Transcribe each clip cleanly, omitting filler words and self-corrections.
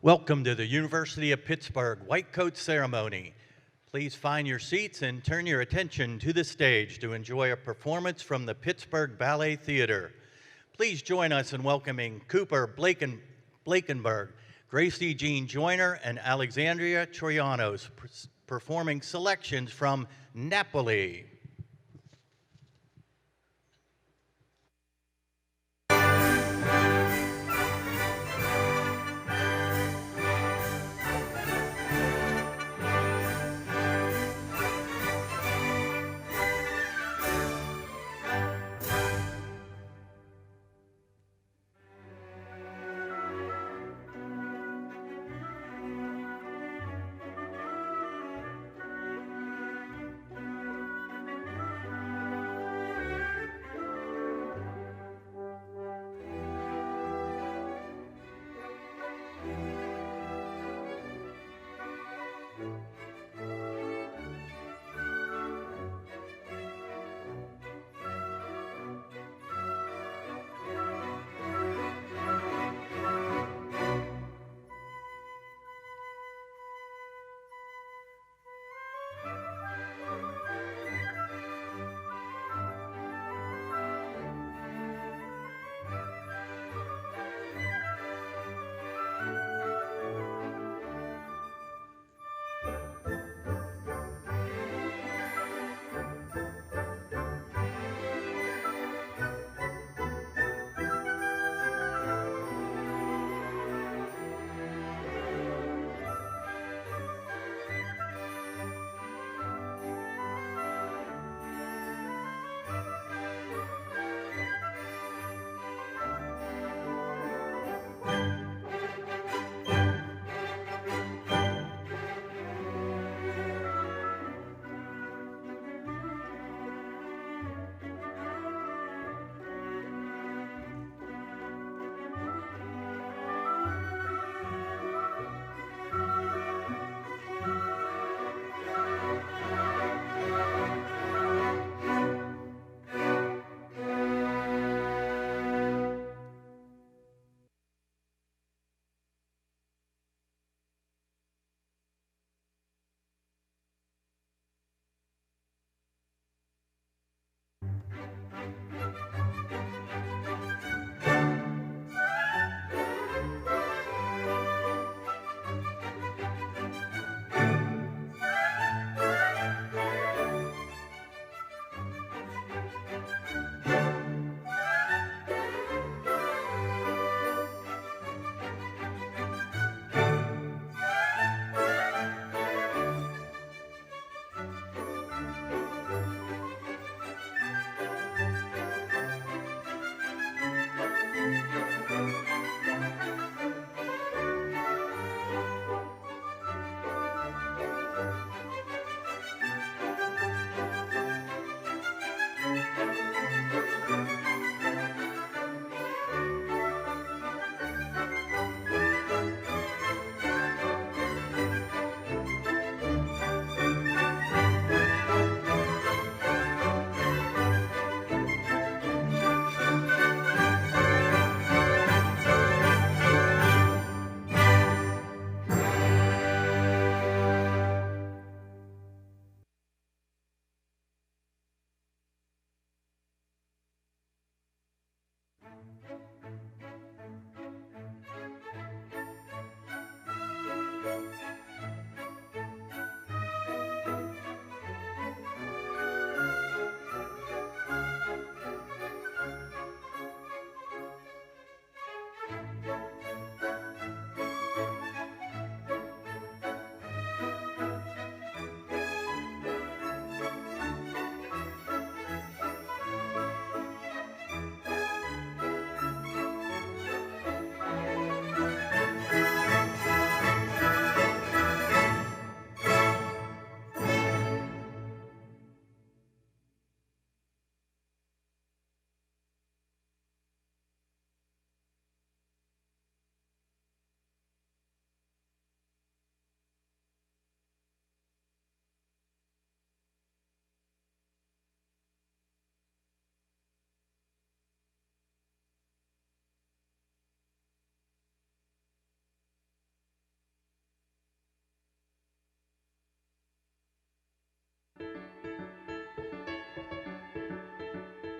Welcome to the University of Pittsburgh White Coat Ceremony. Please find your seats and turn your attention to the stage to enjoy a performance from the Pittsburgh Ballet Theater. Please join us in welcoming Cooper Blakenberg, Gracie Jean Joyner, and Alexandria Troyanos, performing selections from Napoli.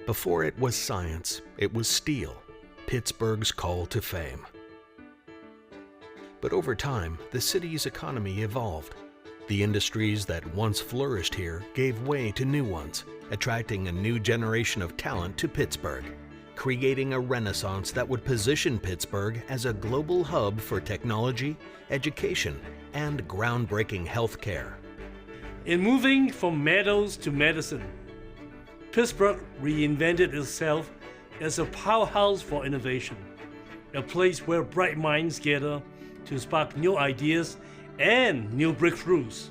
Before it was science, it was steel, Pittsburgh's call to fame. But over time, the city's economy evolved. The industries that once flourished here gave way to new ones, attracting a new generation of talent to Pittsburgh, creating a renaissance that would position Pittsburgh as a global hub for technology, education, and groundbreaking healthcare. In moving from meadows to medicine, Pittsburgh reinvented itself as a powerhouse for innovation, a place where bright minds gather to spark new ideas and new breakthroughs.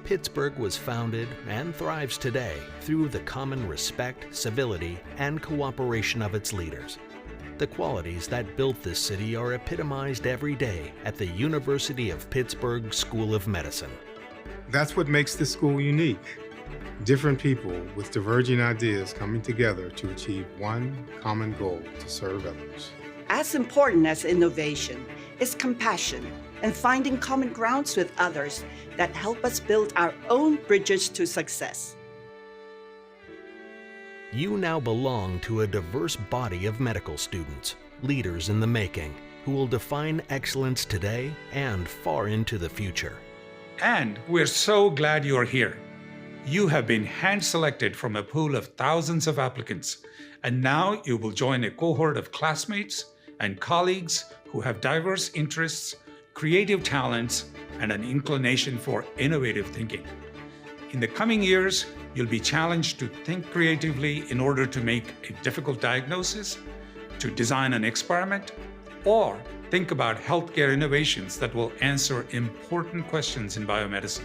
Pittsburgh was founded and thrives today through the common respect, civility, and cooperation of its leaders. The qualities that built this city are epitomized every day at the University of Pittsburgh School of Medicine. That's what makes this school unique. Different people with diverging ideas coming together to achieve one common goal: to serve others. As important as innovation is compassion and finding common grounds with others that help us build our own bridges to success. You now belong to a diverse body of medical students, leaders in the making, who will define excellence today and far into the future. And we're so glad you're here. You have been hand-selected from a pool of thousands of applicants, and now you will join a cohort of classmates and colleagues who have diverse interests, creative talents, and an inclination for innovative thinking. In the coming years, you'll be challenged to think creatively in order to make a difficult diagnosis, to design an experiment, or think about healthcare innovations that will answer important questions in biomedicine.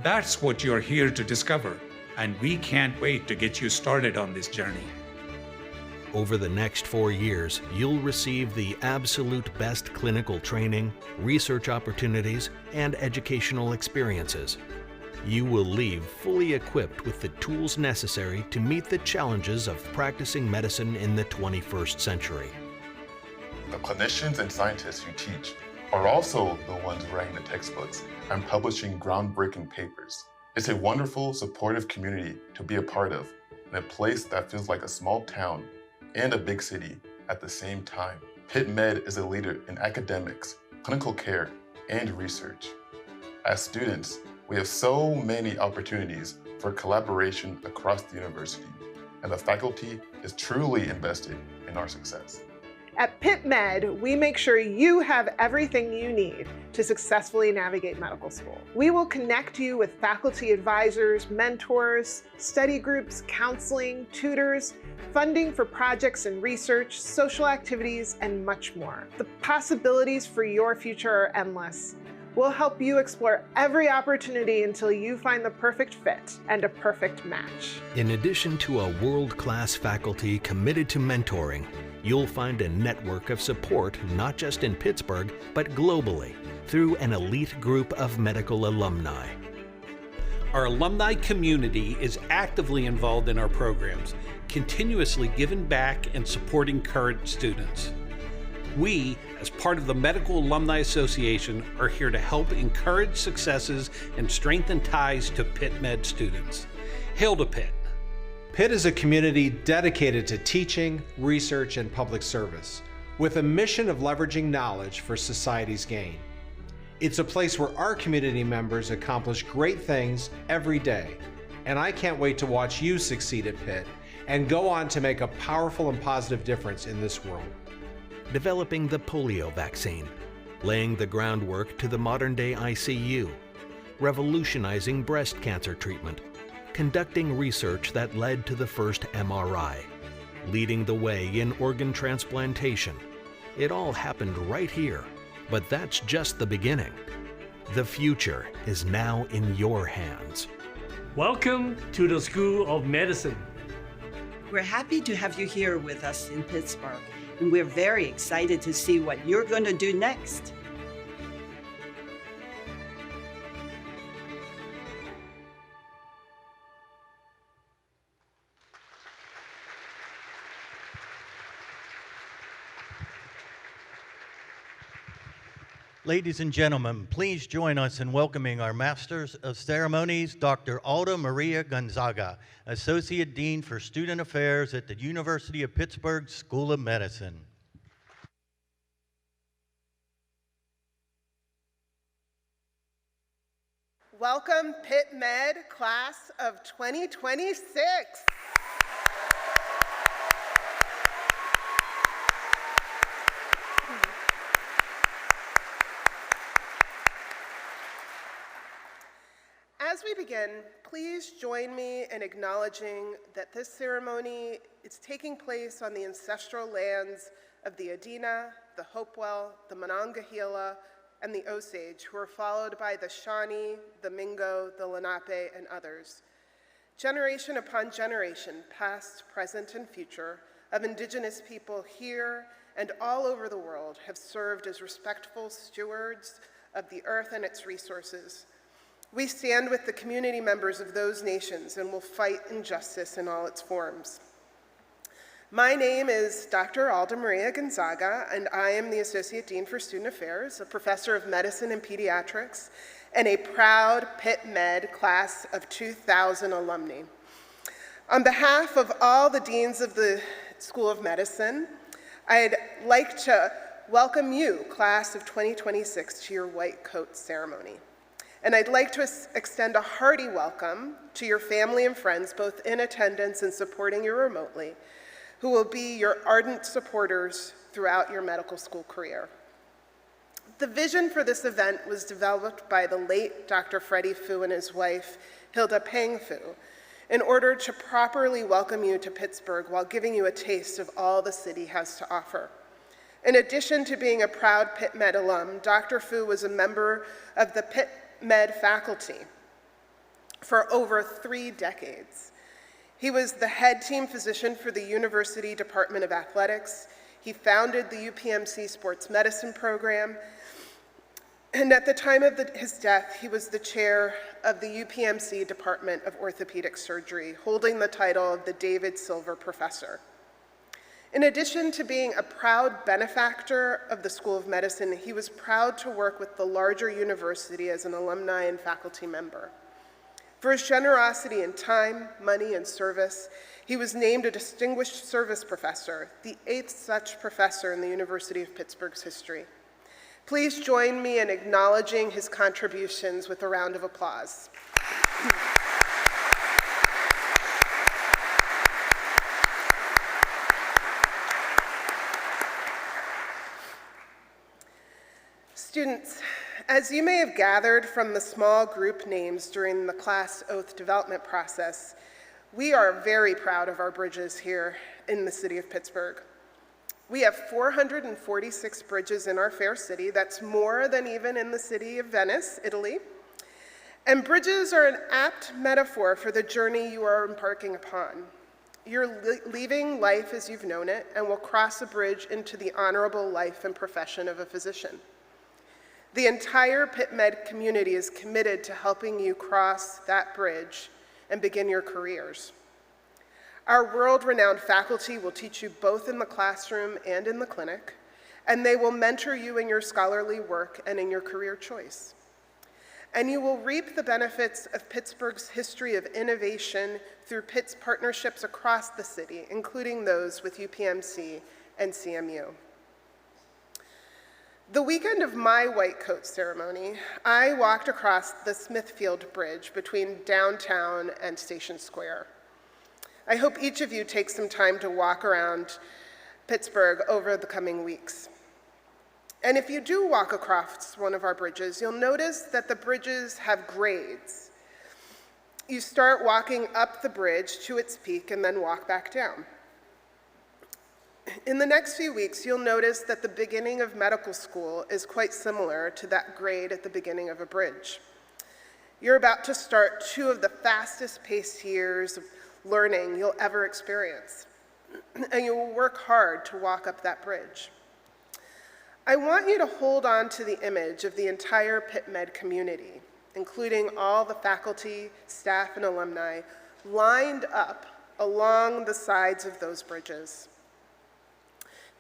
That's what you're here to discover, and we can't wait to get you started on this journey. Over the next 4 years, you'll receive the absolute best clinical training, research opportunities, and educational experiences. You will leave fully equipped with the tools necessary to meet the challenges of practicing medicine in the 21st century. The clinicians and scientists you teach are also the ones writing the textbooks and publishing groundbreaking papers. It's a wonderful, supportive community to be a part of, and a place that feels like a small town and a big city at the same time. Pitt Med is a leader in academics, clinical care, and research. As students, we have so many opportunities for collaboration across the university, and the faculty is truly invested in our success. At Pitt Med, we make sure you have everything you need to successfully navigate medical school. We will connect you with faculty advisors, mentors, study groups, counseling, tutors, funding for projects and research, social activities, and much more. The possibilities for your future are endless. We'll help you explore every opportunity until you find the perfect fit and a perfect match. In addition to a world-class faculty committed to mentoring, you'll find a network of support not just in Pittsburgh, but globally through an elite group of medical alumni. Our alumni community is actively involved in our programs, continuously giving back and supporting current students. We, as part of the Medical Alumni Association, are here to help encourage successes and strengthen ties to Pitt Med students. Hail to Pitt! Pitt is a community dedicated to teaching, research, and public service, with a mission of leveraging knowledge for society's gain. It's a place where our community members accomplish great things every day, and I can't wait to watch you succeed at Pitt and go on to make a powerful and positive difference in this world. Developing the polio vaccine, laying the groundwork to the modern-day ICU, revolutionizing breast cancer treatment, conducting research that led to the first MRI, leading the way in organ transplantation. It all happened right here, but that's just the beginning. The future is now in your hands. Welcome to the School of Medicine. We're happy to have you here with us in Pittsburgh, and we're very excited to see what you're going to do next. ladies and gentlemen, please join us in welcoming our Masters of Ceremonies, Dr. Alda Maria Gonzaga, Associate Dean for Student Affairs at the University of Pittsburgh School of Medicine. Welcome, Pitt Med Class of 2026. As we begin, please join me in acknowledging that this ceremony is taking place on the ancestral lands of the Adena, the Hopewell, the Monongahela, and the Osage, who are followed by the Shawnee, the Mingo, the Lenape, and others. Generation upon generation, past, present, and future, of Indigenous people here and all over the world have served as respectful stewards of the earth and its resources. We stand with the community members of those nations and will fight injustice in all its forms. My name is Dr. Alda Maria Gonzaga, and I am the Associate Dean for Student Affairs, a professor of medicine and pediatrics, and a proud Pitt Med Class of 2000 alumni. On behalf of all the deans of the School of Medicine, I'd like to welcome you, Class of 2026, to your white coat ceremony. And I'd like to extend a hearty welcome to your family and friends, both in attendance and supporting you remotely, who will be your ardent supporters throughout your medical school career. The vision for this event was developed by the late Dr. Freddie Fu and his wife, Hilda Peng Fu, in order to properly welcome you to Pittsburgh while giving you a taste of all the city has to offer. In addition to being a proud Pitt Med alum, Dr. Fu was a member of the Pitt Med faculty for over 3 decades. He was the head team physician for the University Department of Athletics. He founded the UPMC Sports Medicine program. And at the time of his death, he was the chair of the UPMC Department of Orthopedic Surgery, holding the title of the David Silver Professor. In addition to being a proud benefactor of the School of Medicine, he was proud to work with the larger university as an alumni and faculty member. For his generosity in time, money, and service, he was named a Distinguished Service Professor, the 8th such professor in the University of Pittsburgh's history. Please join me in acknowledging his contributions with a round of applause. Students, as you may have gathered from the small group names during the class oath development process, we are very proud of our bridges here in the city of Pittsburgh. We have 446 bridges in our fair city. That's more than even in the city of Venice, Italy. And bridges are an apt metaphor for the journey you are embarking upon. You're leaving life as you've known it and will cross a bridge into the honorable life and profession of a physician. The entire Pitt Med community is committed to helping you cross that bridge and begin your careers. Our world-renowned faculty will teach you both in the classroom and in the clinic, and they will mentor you in your scholarly work and in your career choice. And you will reap the benefits of Pittsburgh's history of innovation through Pitt's partnerships across the city, including those with UPMC and CMU. The weekend of my white coat ceremony, I walked across the Smithfield Bridge between downtown and Station Square. I hope each of you takes some time to walk around Pittsburgh over the coming weeks. And if you do walk across one of our bridges, you'll notice that the bridges have grades. You start walking up the bridge to its peak and then walk back down. In the next few weeks, you'll notice that the beginning of medical school is quite similar to that grade at the beginning of a bridge. You're about to start 2 of the fastest paced years of learning you'll ever experience, and you will work hard to walk up that bridge. I want you to hold on to the image of the entire Pitt Med community, including all the faculty, staff, and alumni, lined up along the sides of those bridges,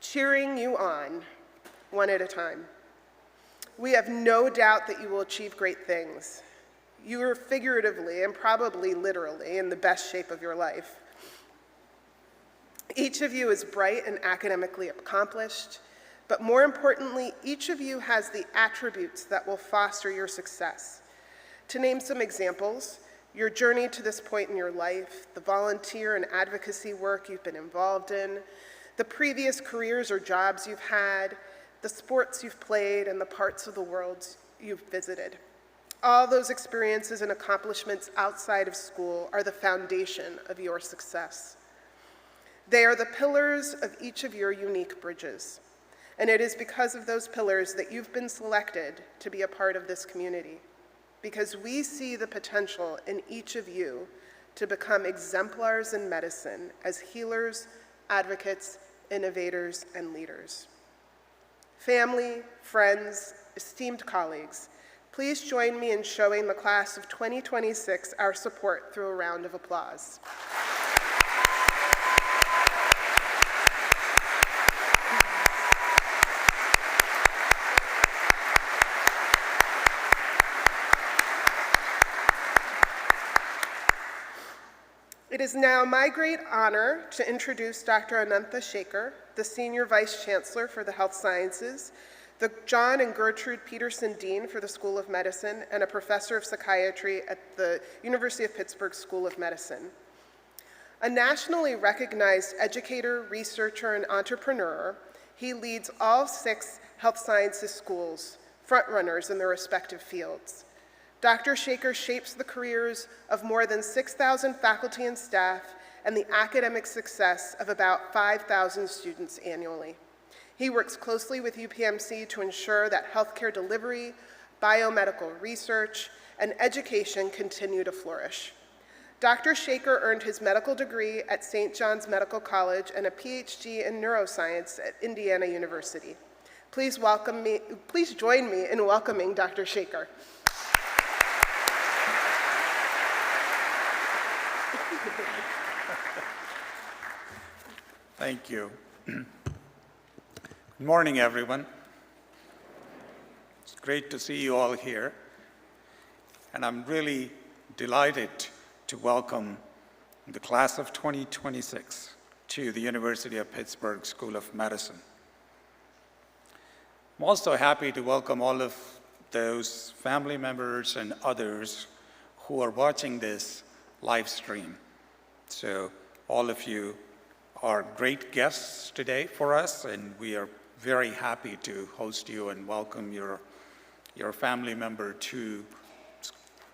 cheering you on, one at a time. We have no doubt that you will achieve great things. You are figuratively and probably literally in the best shape of your life. Each of you is bright and academically accomplished, but more importantly, each of you has the attributes that will foster your success. To name some examples, your journey to this point in your life, the volunteer and advocacy work you've been involved in, the previous careers or jobs you've had, the sports you've played, and the parts of the world you've visited. All those experiences and accomplishments outside of school are the foundation of your success. They are the pillars of each of your unique bridges. And it is because of those pillars that you've been selected to be a part of this community. Because we see the potential in each of you to become exemplars in medicine as healers, advocates, innovators, and leaders. Family, friends, esteemed colleagues, please join me in showing the class of 2026 our support through a round of applause. It is now my great honor to introduce Dr. Anantha Shekhar, the Senior Vice Chancellor for the Health Sciences, the John and Gertrude Peterson Dean for the School of Medicine, and a Professor of Psychiatry at the University of Pittsburgh School of Medicine. A nationally recognized educator, researcher, and entrepreneur, he leads all 6 health sciences schools, frontrunners in their respective fields. Dr. Shekhar shapes the careers of more than 6,000 faculty and staff and the academic success of about 5,000 students annually. He works closely with UPMC to ensure that healthcare delivery, biomedical research, and education continue to flourish. Dr. Shekhar earned his medical degree at St. John's Medical College and a PhD in neuroscience at Indiana University. Please join me in welcoming Dr. Shekhar. Thank you. Good morning, everyone. It's great to see you all here. And I'm really delighted to welcome the class of 2026 to the University of Pittsburgh School of Medicine. I'm also happy to welcome all of those family members and others who are watching this live stream. So all of you are great guests today for us, and we are very happy to host you and welcome your family member to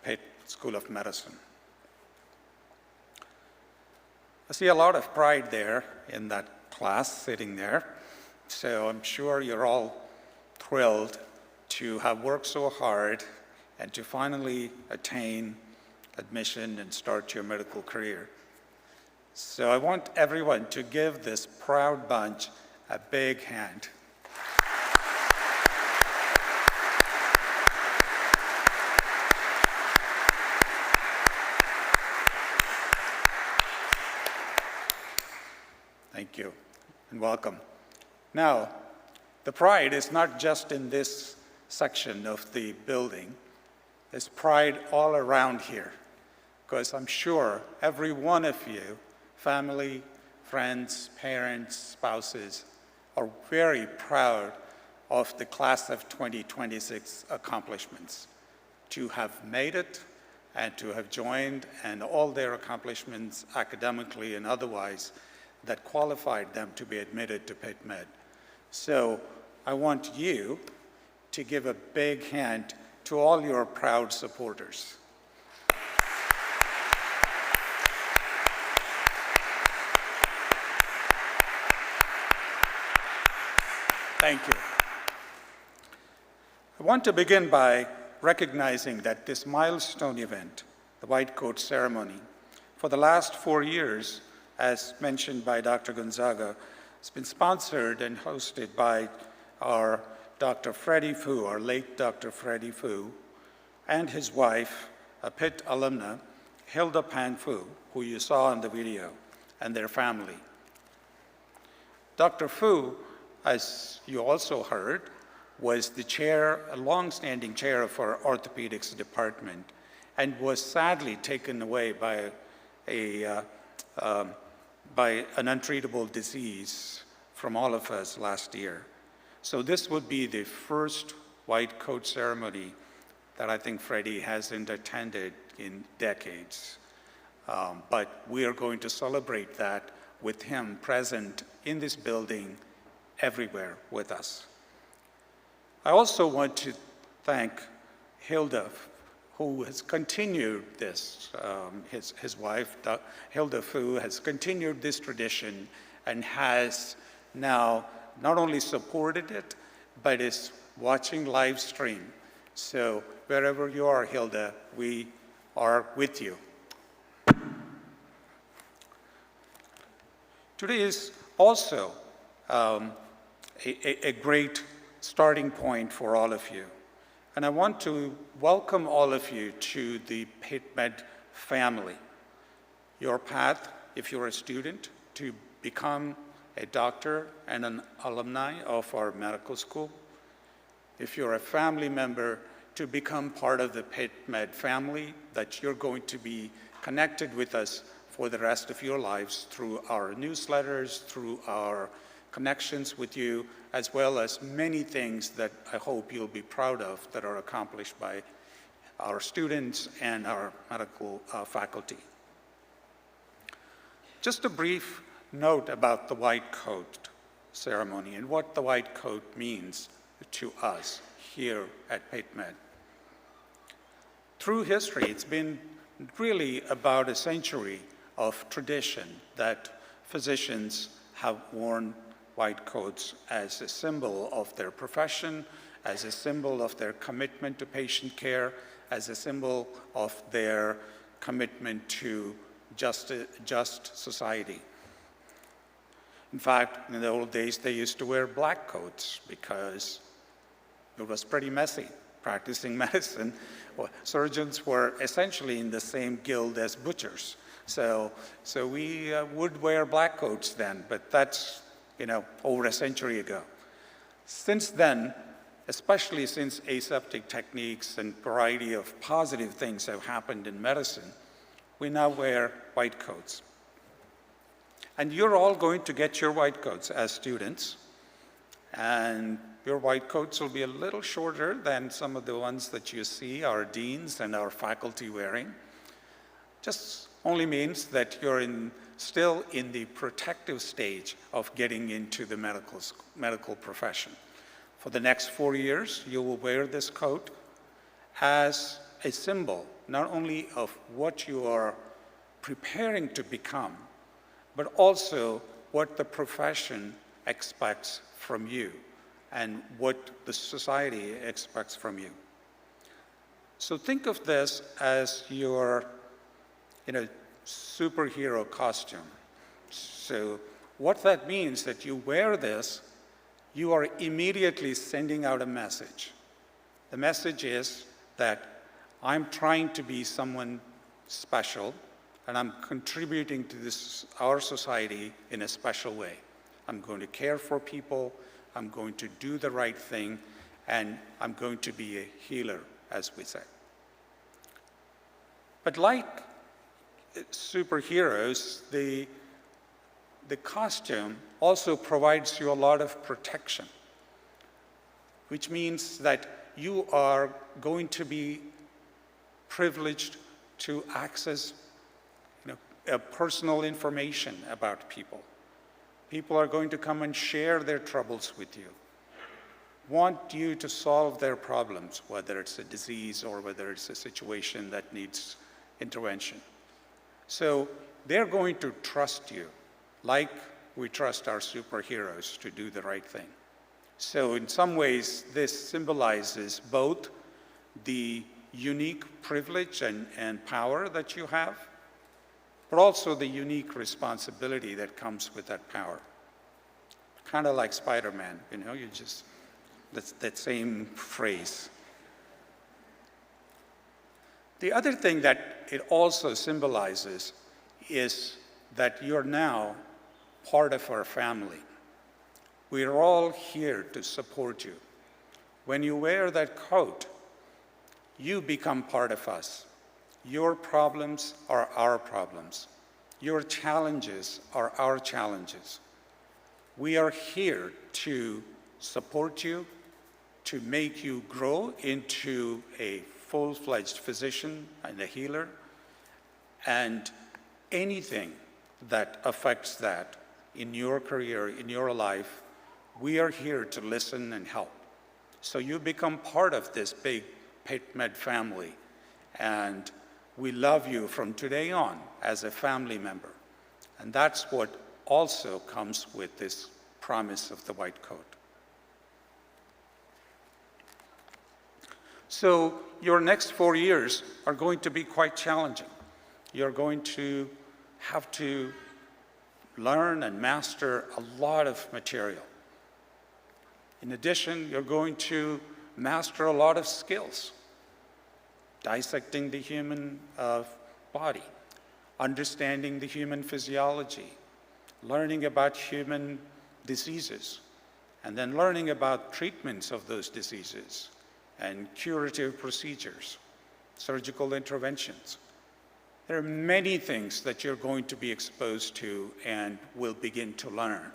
Pitt School of Medicine. I see a lot of pride there in that class sitting there, so I'm sure you're all thrilled to have worked so hard and to finally attain admission and start your medical career. So I want everyone to give this proud bunch a big hand. Thank you, and welcome. Now, the pride is not just in this section of the building. There's pride all around here, because I'm sure every one of you, family, friends, parents, spouses, are very proud of the class of 2026 accomplishments, to have made it and to have joined, and all their accomplishments academically and otherwise that qualified them to be admitted to Pitt Med. So I want you to give a big hand to all your proud supporters. Thank you. I want to begin by recognizing that this milestone event, the White Coat Ceremony, for the last 4 years, as mentioned by Dr. Gonzaga, has been sponsored and hosted by our Dr. Freddie Fu, our late Dr. Freddie Fu, and his wife, a Pitt alumna, Hilda Pan Fu, who you saw in the video, and their family. Dr. Fu, as you also heard, was the chair, a long-standing chair of our orthopedics department, and was sadly taken away by an untreatable disease from all of us last year. So this would be the first white coat ceremony that I think Freddie hasn't attended in decades. But we are going to celebrate that with him present in this building everywhere with us. I also want to thank Hilda, who has continued this, his wife, Hilda Fu, has continued this tradition and has now not only supported it, but is watching live stream. So wherever you are, Hilda, we are with you. Today is also a great starting point for all of you. And I want to welcome all of you to the Pitt Med family. Your path, if you're a student, to become a doctor and an alumni of our medical school. If you're a family member, to become part of the Pitt Med family, that you're going to be connected with us for the rest of your lives through our newsletters, through our connections with you, as well as many things that I hope you'll be proud of that are accomplished by our students and our medical faculty. Just a brief note about the white coat ceremony and what the white coat means to us here at Pitt Med. Through history, it's been really about a century of tradition that physicians have worn white coats as a symbol of their profession, as a symbol of their commitment to patient care, as a symbol of their commitment to just society. In fact, in the old days, they used to wear black coats because it was pretty messy practicing medicine. Well, surgeons were essentially in the same guild as butchers. So we would wear black coats then, but that's, over a century ago. Since then, especially since aseptic techniques and variety of positive things have happened in medicine, we now wear white coats. And you're all going to get your white coats as students, and your white coats will be a little shorter than some of the ones that you see our deans and our faculty wearing. Just only means that you're still in the protective stage of getting into the medical profession. For the next 4 years, you will wear this coat as a symbol, not only of what you are preparing to become, but also what the profession expects from you and what the society expects from you. So think of this as your superhero costume. So what that means that you wear this, you are immediately sending out a message. The message is that I'm trying to be someone special, and I'm contributing to our society in a special way. I'm going to care for people, I'm going to do the right thing, and I'm going to be a healer, as we say. But like superheroes, the costume also provides you a lot of protection, which means that you are going to be privileged to access personal information about people. People are going to come and share their troubles with you, want you to solve their problems, whether it's a disease or whether it's a situation that needs intervention. So they're going to trust you like we trust our superheroes to do the right thing. So in some ways, this symbolizes both the unique privilege and power that you have, but also the unique responsibility that comes with that power. Kind of like Spider-Man, that's that same phrase. The other thing that it also symbolizes is that you're now part of our family. We're all here to support you. When you wear that coat, you become part of us. Your problems are our problems. Your challenges are our challenges. We are here to support you, to make you grow into a full-fledged physician and a healer, and anything that affects that in your career, in your life, we are here to listen and help. So you become part of this big Pitt Med family, and we love you from today on as a family member. And that's what also comes with this promise of the white coat. So your next 4 years are going to be quite challenging. You're going to have to learn and master a lot of material. In addition, you're going to master a lot of skills, dissecting the human body, understanding the human physiology, learning about human diseases, and then learning about treatments of those diseases and curative procedures, surgical interventions. There are many things that you're going to be exposed to and will begin to learn.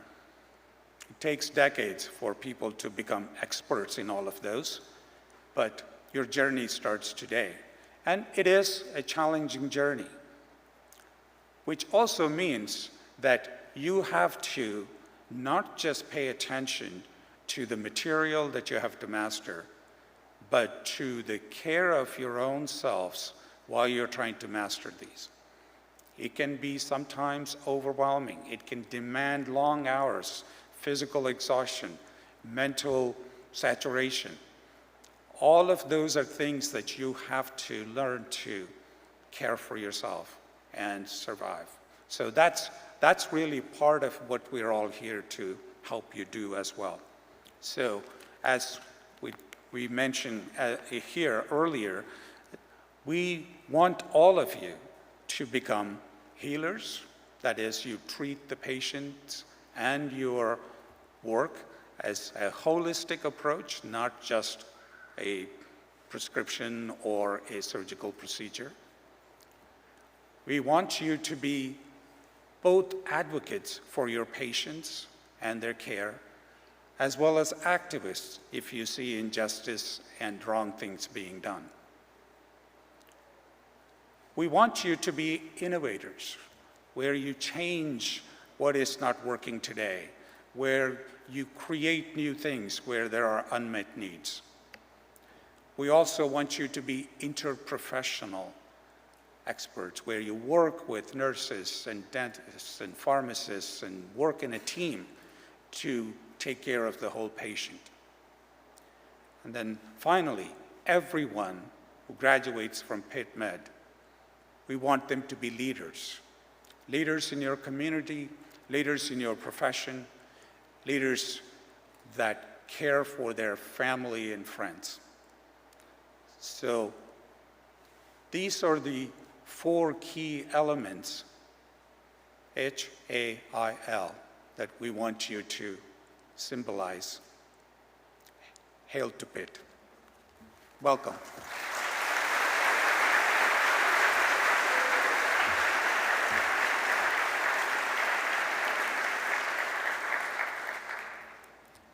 It takes decades for people to become experts in all of those, but your journey starts today. And it is a challenging journey, which also means that you have to not just pay attention to the material that you have to master, but to the care of your own selves while you're trying to master these. It can be sometimes overwhelming. It can demand long hours, physical exhaustion, mental saturation. All of those are things that you have to learn to care for yourself and survive. So that's really part of what we're all here to help you do as well. So as we mentioned here earlier, we want all of you to become healers. That is, you treat the patients and your work as a holistic approach, not just a prescription or a surgical procedure. We want you to be both advocates for your patients and their care, as well as activists if you see injustice and wrong things being done. We want you to be innovators, where you change what is not working today, where you create new things where there are unmet needs. We also want you to be interprofessional experts, where you work with nurses and dentists and pharmacists and work in a team to take care of the whole patient. And then finally, everyone who graduates from Pitt Med, we want them to be leaders. Leaders in your community, leaders in your profession, leaders that care for their family and friends. So these are the 4 key elements, HAIL, that we want you to symbolize. Hail to Pitt. Welcome.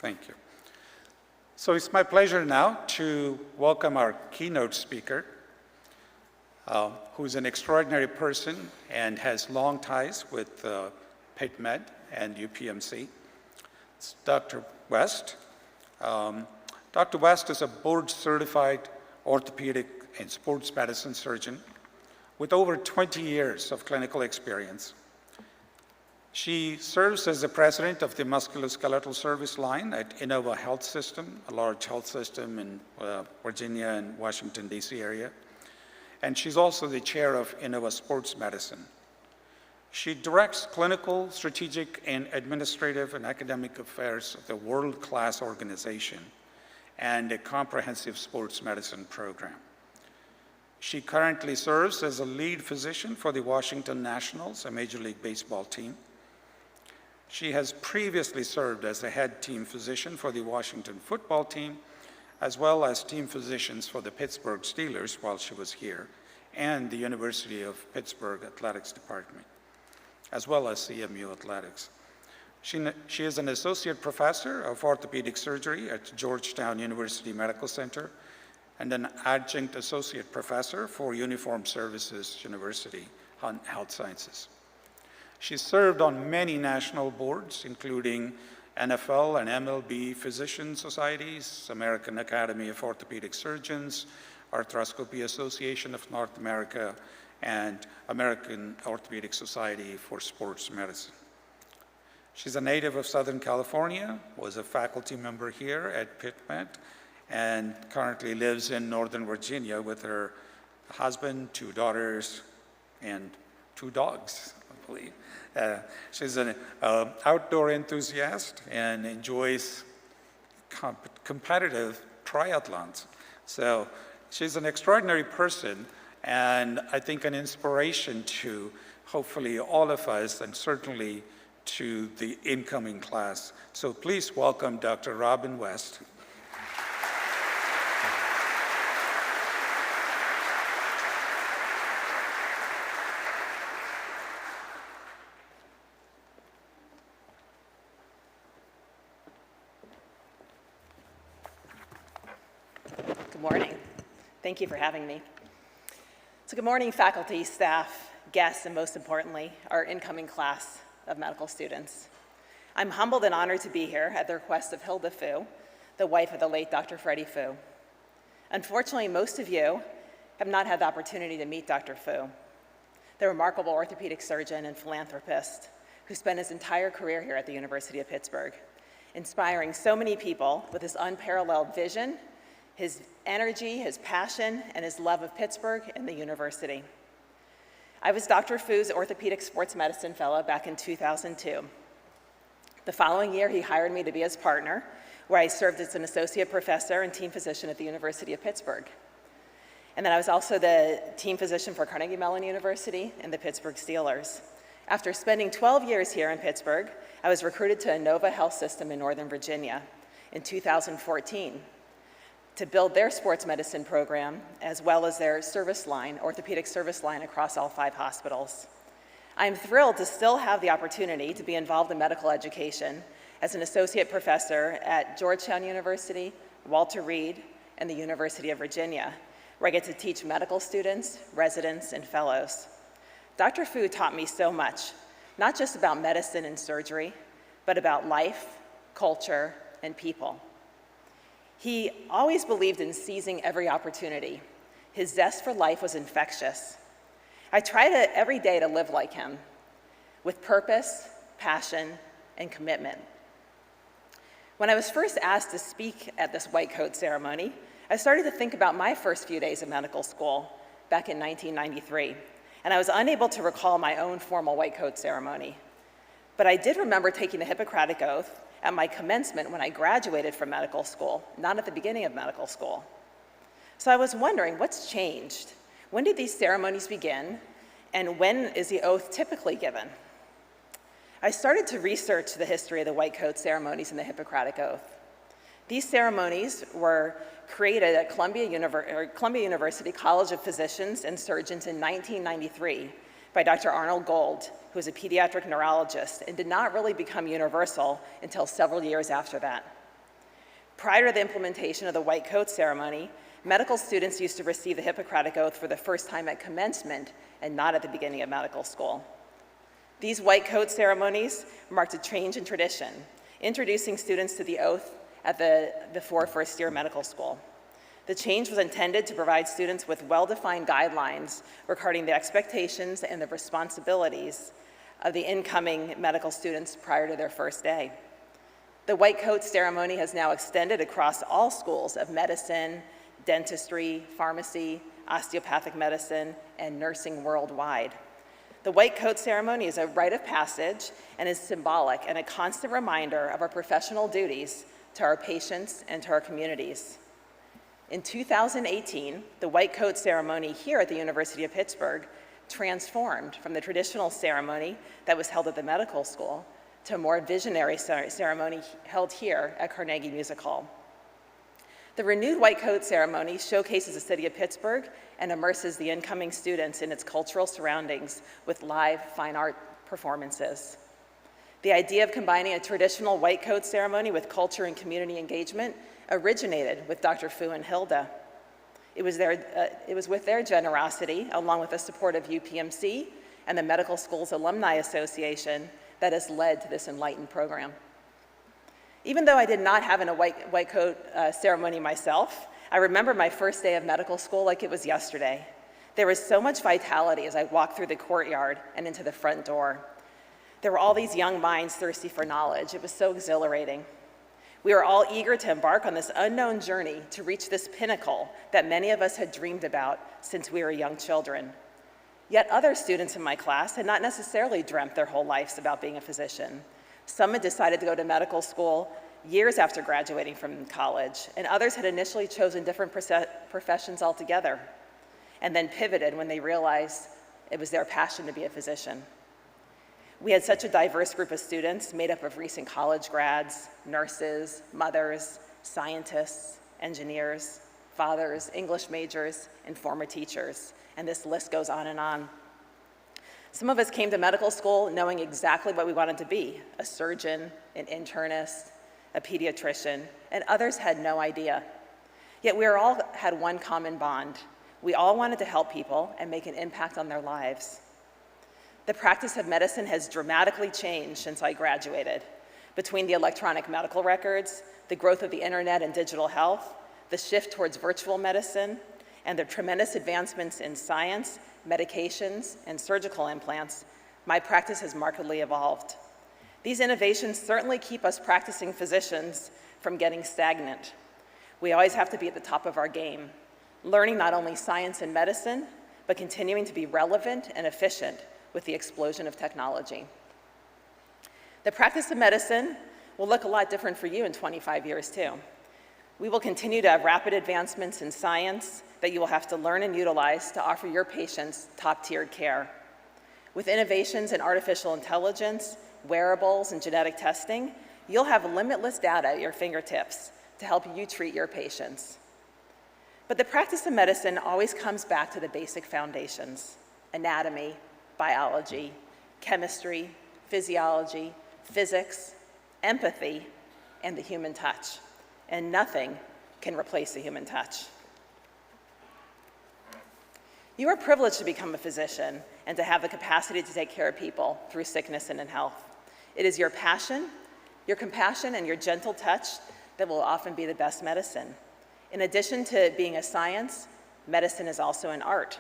Thank you. So it's my pleasure now to welcome our keynote speaker, who's an extraordinary person and has long ties with Pitt Med and UPMC. It's Dr. West. Dr. West is a board-certified orthopedic and sports medicine surgeon with over 20 years of clinical experience. She serves as the president of the musculoskeletal service line at Innova Health System, a large health system in Virginia and Washington, D.C. area. And she's also the chair of Innova Sports Medicine. She directs clinical, strategic, and administrative and academic affairs of the world-class organization and a comprehensive sports medicine program. She currently serves as a lead physician for the Washington Nationals, a Major League Baseball team. She has previously served as a head team physician for the Washington football team, as well as team physicians for the Pittsburgh Steelers while she was here, and the University of Pittsburgh Athletics Department, as well as CMU Athletics. She is an associate professor of orthopedic surgery at Georgetown University Medical Center and an adjunct associate professor for Uniformed Services University on Health Sciences. She served on many national boards, including NFL and MLB Physician Societies, American Academy of Orthopedic Surgeons, Arthroscopy Association of North America, and American Orthopedic Society for Sports Medicine. She's a native of Southern California, was a faculty member here at Pitt, and currently lives in Northern Virginia with her husband, 2 daughters, and 2 dogs, I believe. She's an outdoor enthusiast and enjoys competitive triathlons. So she's an extraordinary person, and I think an inspiration to hopefully all of us, and certainly to the incoming class. So please welcome Dr. Robin West. Good morning. Thank you for having me. So good morning, faculty, staff, guests, and most importantly, our incoming class of medical students. I'm humbled and honored to be here at the request of Hilda Fu, the wife of the late Dr. Freddie Fu. Unfortunately, most of you have not had the opportunity to meet Dr. Fu, the remarkable orthopedic surgeon and philanthropist who spent his entire career here at the University of Pittsburgh, inspiring so many people with his unparalleled vision, his energy, his passion, and his love of Pittsburgh and the university. I was Dr. Fu's orthopedic sports medicine fellow back in 2002. The following year, he hired me to be his partner, where I served as an associate professor and team physician at the University of Pittsburgh. And then I was also the team physician for Carnegie Mellon University and the Pittsburgh Steelers. After spending 12 years here in Pittsburgh, I was recruited to Inova Health System in Northern Virginia in 2014. To build their sports medicine program, as well as their service line, orthopedic service line across all 5 hospitals. I'm thrilled to still have the opportunity to be involved in medical education as an associate professor at Georgetown University, Walter Reed, and the University of Virginia, where I get to teach medical students, residents, and fellows. Dr. Fu taught me so much, not just about medicine and surgery, but about life, culture, and people. He always believed in seizing every opportunity. His zest for life was infectious. I try every day to live like him, with purpose, passion, and commitment. When I was first asked to speak at this white coat ceremony, I started to think about my first few days of medical school back in 1993, and I was unable to recall my own formal white coat ceremony. But I did remember taking the Hippocratic Oath at my commencement when I graduated from medical school, not at the beginning of medical school. So I was wondering, what's changed? When did these ceremonies begin, and when is the oath typically given? I started to research the history of the white coat ceremonies and the Hippocratic Oath. These ceremonies were created at Columbia University College of Physicians and Surgeons in 1993 by Dr. Arnold Gold, who was a pediatric neurologist, and did not really become universal until several years after that. Prior to the implementation of the white coat ceremony, medical students used to receive the Hippocratic Oath for the first time at commencement and not at the beginning of medical school. These white coat ceremonies marked a change in tradition, introducing students to the oath before first-year medical school. The change was intended to provide students with well-defined guidelines regarding the expectations and the responsibilities of the incoming medical students prior to their first day. The white coat ceremony has now extended across all schools of medicine, dentistry, pharmacy, osteopathic medicine, and nursing worldwide. The white coat ceremony is a rite of passage and is symbolic and a constant reminder of our professional duties to our patients and to our communities. In 2018, the white coat ceremony here at the University of Pittsburgh transformed from the traditional ceremony that was held at the medical school to a more visionary ceremony held here at Carnegie Music Hall. The renewed white coat ceremony showcases the city of Pittsburgh and immerses the incoming students in its cultural surroundings with live fine art performances. The idea of combining a traditional white coat ceremony with culture and community engagement originated with Dr. Fu and Hilda. It was with their generosity, along with the support of UPMC and the Medical Schools Alumni Association, that has led to this enlightened program. Even though I did not have a white coat ceremony myself, I remember my first day of medical school like it was yesterday. There was so much vitality as I walked through the courtyard and into the front door. There were all these young minds thirsty for knowledge. It was so exhilarating. We were all eager to embark on this unknown journey to reach this pinnacle that many of us had dreamed about since we were young children. Yet other students in my class had not necessarily dreamt their whole lives about being a physician. Some had decided to go to medical school years after graduating from college, and others had initially chosen different professions altogether, and then pivoted when they realized it was their passion to be a physician. We had such a diverse group of students made up of recent college grads, nurses, mothers, scientists, engineers, fathers, English majors, and former teachers, and this list goes on and on. Some of us came to medical school knowing exactly what we wanted to be, a surgeon, an internist, a pediatrician, and others had no idea. Yet we all had one common bond. We all wanted to help people and make an impact on their lives. The practice of medicine has dramatically changed since I graduated. Between the electronic medical records, the growth of the internet and digital health, the shift towards virtual medicine, and the tremendous advancements in science, medications, and surgical implants, my practice has markedly evolved. These innovations certainly keep us practicing physicians from getting stagnant. We always have to be at the top of our game, learning not only science and medicine, but continuing to be relevant and efficient with the explosion of technology. The practice of medicine will look a lot different for you in 25 years too. We will continue to have rapid advancements in science that you will have to learn and utilize to offer your patients top-tiered care. With innovations in artificial intelligence, wearables, and genetic testing, you'll have limitless data at your fingertips to help you treat your patients. But the practice of medicine always comes back to the basic foundations: anatomy, biology, chemistry, physiology, physics, empathy, and the human touch. And nothing can replace the human touch. You are privileged to become a physician and to have the capacity to take care of people through sickness and in health. It is your passion, your compassion, and your gentle touch that will often be the best medicine. In addition to being a science, medicine is also an art.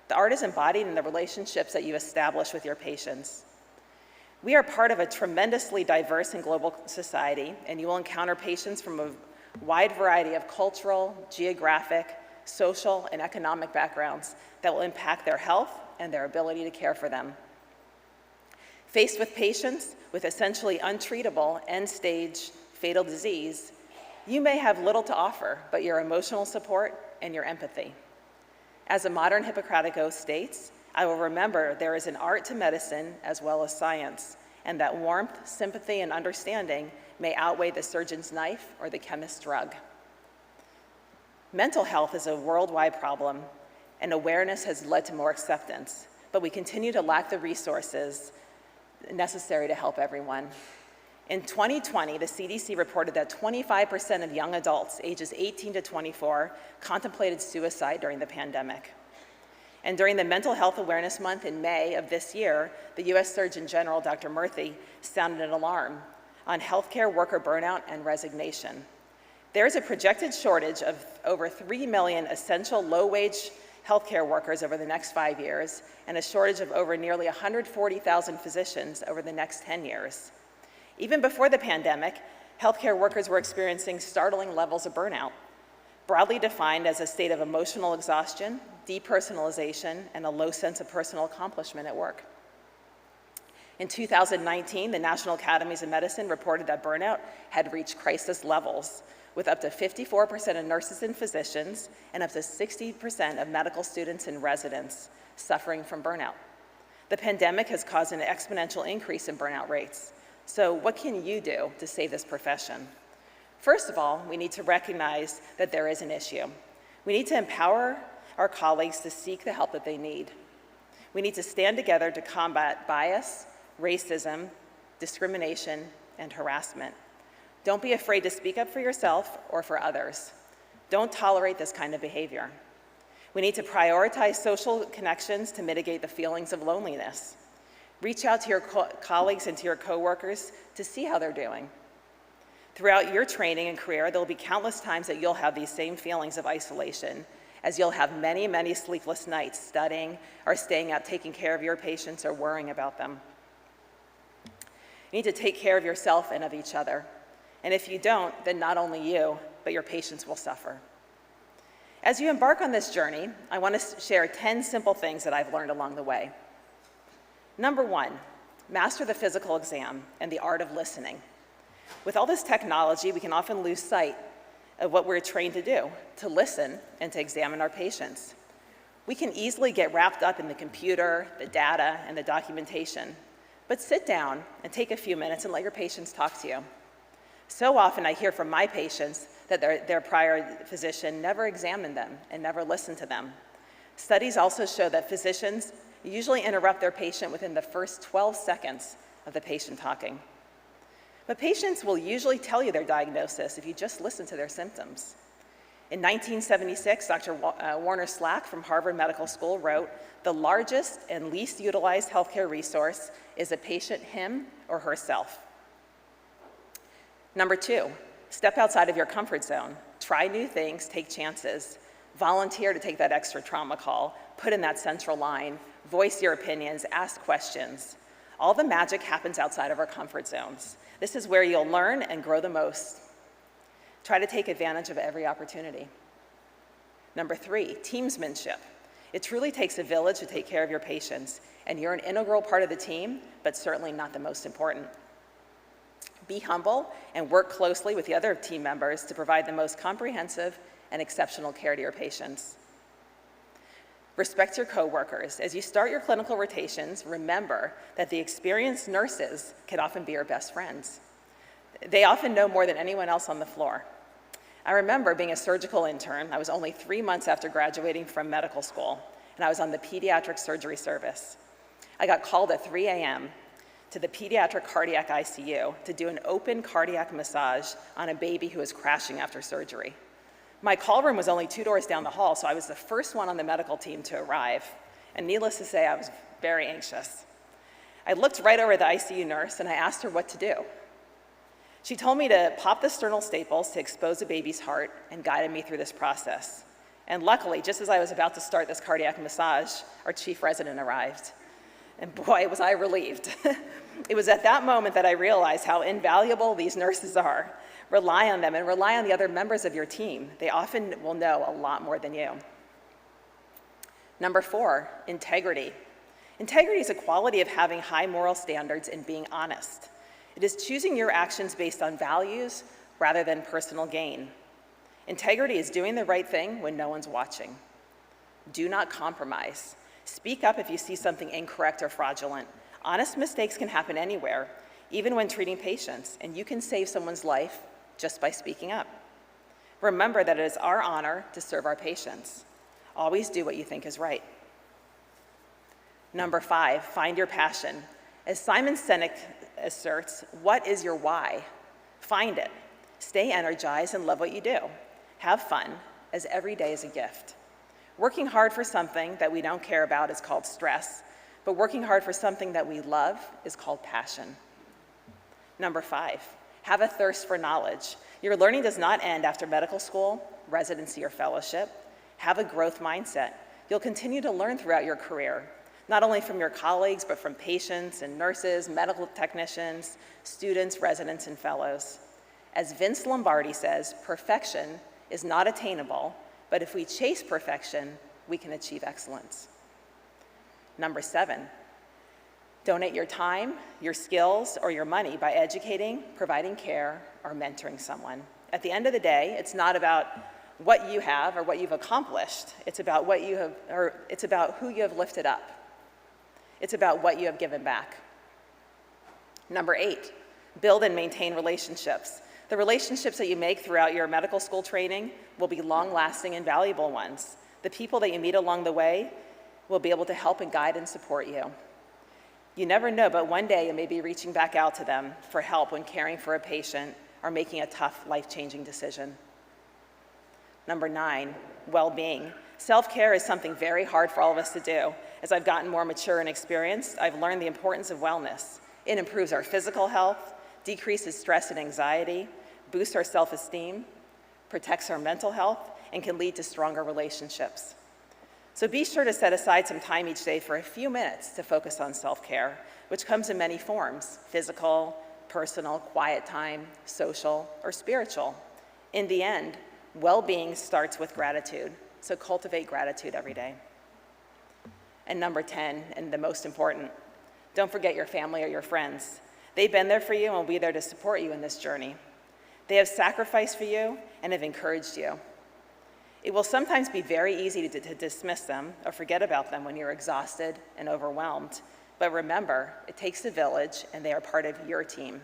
The art is embodied in the relationships that you establish with your patients. We are part of a tremendously diverse and global society, and you will encounter patients from a wide variety of cultural, geographic, social, and economic backgrounds that will impact their health and their ability to care for them. Faced with patients with essentially untreatable end-stage fatal disease, you may have little to offer but your emotional support and your empathy. As a modern Hippocratic Oath states, I will remember there is an art to medicine as well as science, and that warmth, sympathy, and understanding may outweigh the surgeon's knife or the chemist's drug. Mental health is a worldwide problem, and awareness has led to more acceptance, but we continue to lack the resources necessary to help everyone. In 2020, the CDC reported that 25% of young adults ages 18 to 24 contemplated suicide during the pandemic. And during the Mental Health Awareness Month in May of this year, the US Surgeon General, Dr. Murthy, sounded an alarm on healthcare worker burnout and resignation. There is a projected shortage of over 3 million essential low-wage healthcare workers over the next 5 years, and a shortage of over nearly 140,000 physicians over the next 10 years. Even before the pandemic, healthcare workers were experiencing startling levels of burnout, broadly defined as a state of emotional exhaustion, depersonalization, and a low sense of personal accomplishment at work. In 2019, the National Academies of Medicine reported that burnout had reached crisis levels, with up to 54% of nurses and physicians and up to 60% of medical students and residents suffering from burnout. The pandemic has caused an exponential increase in burnout rates. So what can you do to save this profession? First of all, we need to recognize that there is an issue. We need to empower our colleagues to seek the help that they need. We need to stand together to combat bias, racism, discrimination, and harassment. Don't be afraid to speak up for yourself or for others. Don't tolerate this kind of behavior. We need to prioritize social connections to mitigate the feelings of loneliness. Reach out to your colleagues and to your coworkers to see how they're doing. Throughout your training and career, there'll be countless times that you'll have these same feelings of isolation, as you'll have many, many sleepless nights studying or staying up taking care of your patients or worrying about them. You need to take care of yourself and of each other. And if you don't, then not only you, but your patients will suffer. As you embark on this journey, I want to share 10 simple things that I've learned along the way. Number 1, master the physical exam and the art of listening. With all this technology, we can often lose sight of what we're trained to do, to listen and to examine our patients. We can easily get wrapped up in the computer, the data, and the documentation. But sit down and take a few minutes and let your patients talk to you. So often I hear from my patients that their prior physician never examined them and never listened to them. Studies also show that physicians usually interrupt their patient within the first 12 seconds of the patient talking. But patients will usually tell you their diagnosis if you just listen to their symptoms. In 1976, Dr. Warner Slack from Harvard Medical School wrote, "The largest and least utilized healthcare resource is a patient, him or herself." Number 2, step outside of your comfort zone. Try new things, take chances. Volunteer to take that extra trauma call, put in that central line, voice your opinions, ask questions. All the magic happens outside of our comfort zones. This is where you'll learn and grow the most. Try to take advantage of every opportunity. Number 3, teamsmanship. It truly takes a village to take care of your patients, and you're an integral part of the team, but certainly not the most important. Be humble and work closely with the other team members to provide the most comprehensive and exceptional care to your patients. Respect your coworkers. As you start your clinical rotations, remember that the experienced nurses can often be your best friends. They often know more than anyone else on the floor. I remember being a surgical intern. I was only 3 months after graduating from medical school, and I was on the pediatric surgery service. I got called at 3 a.m. to the pediatric cardiac ICU to do an open cardiac massage on a baby who was crashing after surgery. My call room was only 2 doors down the hall, so I was the first one on the medical team to arrive. And needless to say, I was very anxious. I looked right over at the ICU nurse and I asked her what to do. She told me to pop the sternal staples to expose the baby's heart and guided me through this process. And luckily, just as I was about to start this cardiac massage, our chief resident arrived. And boy, was I relieved. It was at that moment that I realized how invaluable these nurses are. Rely on them and rely on the other members of your team. They often will know a lot more than you. Number 4, integrity. Integrity is a quality of having high moral standards and being honest. It is choosing your actions based on values rather than personal gain. Integrity is doing the right thing when no one's watching. Do not compromise. Speak up if you see something incorrect or fraudulent. Honest mistakes can happen anywhere, even when treating patients, and you can save someone's life just by speaking up. Remember that it is our honor to serve our patients. Always do what you think is right. Number 5, find your passion. As Simon Sinek asserts, what is your why? Find it. Stay energized and love what you do. Have fun, as every day is a gift. Working hard for something that we don't care about is called stress, but working hard for something that we love is called passion. Number 5, have a thirst for knowledge. Your learning does not end after medical school, residency, or fellowship. Have a growth mindset. You'll continue to learn throughout your career, not only from your colleagues, but from patients and nurses, medical technicians, students, residents, and fellows. As Vince Lombardi says, perfection is not attainable, but if we chase perfection, we can achieve excellence. Number 7, donate your time, your skills, or your money by educating, providing care, or mentoring someone. At the end of the day, it's not about what you have or what you've accomplished. It's about what you have, or it's about who you have lifted up. It's about what you have given back. Number 8, build and maintain relationships. The relationships that you make throughout your medical school training will be long-lasting and valuable ones. The people that you meet along the way will be able to help and guide and support you. You never know, but one day you may be reaching back out to them for help when caring for a patient or making a tough, life-changing decision. Number 9, well-being. Self-care is something very hard for all of us to do. As I've gotten more mature and experienced, I've learned the importance of wellness. It improves our physical health, decreases stress and anxiety, boosts our self-esteem, protects our mental health, and can lead to stronger relationships. So be sure to set aside some time each day for a few minutes to focus on self-care, which comes in many forms: physical, personal, quiet time, social, or spiritual. In the end, well-being starts with gratitude, so cultivate gratitude every day. And number 10, and the most important, don't forget your family or your friends. They've been there for you and will be there to support you in this journey. They have sacrificed for you and have encouraged you. It will sometimes be very easy to dismiss them or forget about them when you're exhausted and overwhelmed. But remember, it takes a village and they are part of your team.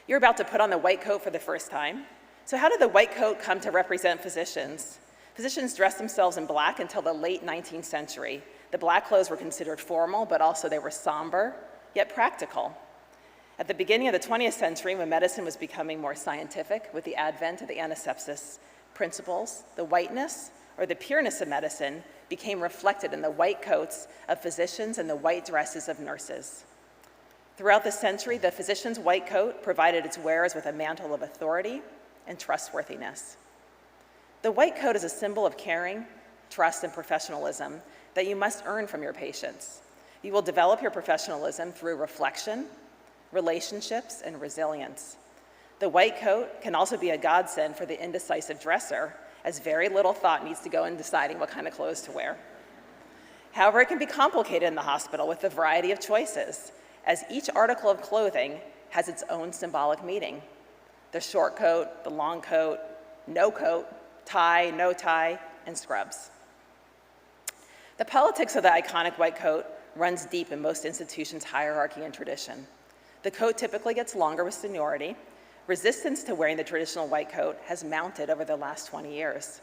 You're about to put on the white coat for the first time. So how did the white coat come to represent physicians? Physicians dressed themselves in black until the late 19th century. The black clothes were considered formal, but also they were somber, yet practical. At the beginning of the 20th century, when medicine was becoming more scientific with the advent of the antisepsis principles, the whiteness or the pureness of medicine became reflected in the white coats of physicians and the white dresses of nurses. Throughout the century, the physician's white coat provided its wearers with a mantle of authority and trustworthiness. The white coat is a symbol of caring, trust, and professionalism that you must earn from your patients. You will develop your professionalism through reflection, relationships, and resilience. The white coat can also be a godsend for the indecisive dresser, as very little thought needs to go in deciding what kind of clothes to wear. However, it can be complicated in the hospital with a variety of choices, as each article of clothing has its own symbolic meaning. The short coat, the long coat, no coat, tie, no tie, and scrubs. The politics of the iconic white coat runs deep in most institutions' hierarchy and tradition. The coat typically gets longer with seniority. Resistance to wearing the traditional white coat has mounted over the last 20 years.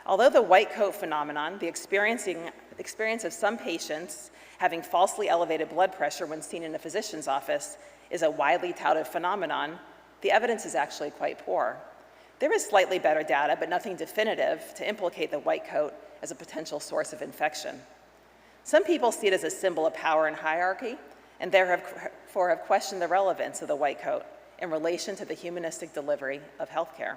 Although the white coat phenomenon, the experience of some patients having falsely elevated blood pressure when seen in a physician's office is a widely touted phenomenon, the evidence is actually quite poor. There is slightly better data, but nothing definitive to implicate the white coat as a potential source of infection. Some people see it as a symbol of power and hierarchy, and therefore have questioned the relevance of the white coat in relation to the humanistic delivery of healthcare.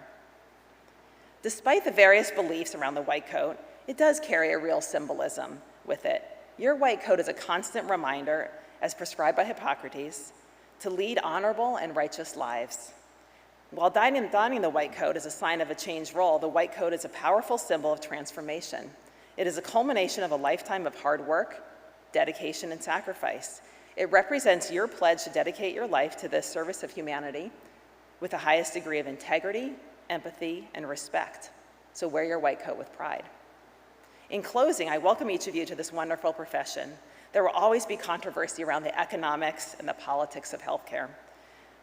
Despite the various beliefs around the white coat, it does carry a real symbolism with it. Your white coat is a constant reminder, as prescribed by Hippocrates, to lead honorable and righteous lives. While donning the white coat is a sign of a changed role, the white coat is a powerful symbol of transformation. It is a culmination of a lifetime of hard work, dedication, and sacrifice. It represents your pledge to dedicate your life to the service of humanity with the highest degree of integrity, empathy, and respect. So wear your white coat with pride. In closing, I welcome each of you to this wonderful profession. There will always be controversy around the economics and the politics of healthcare.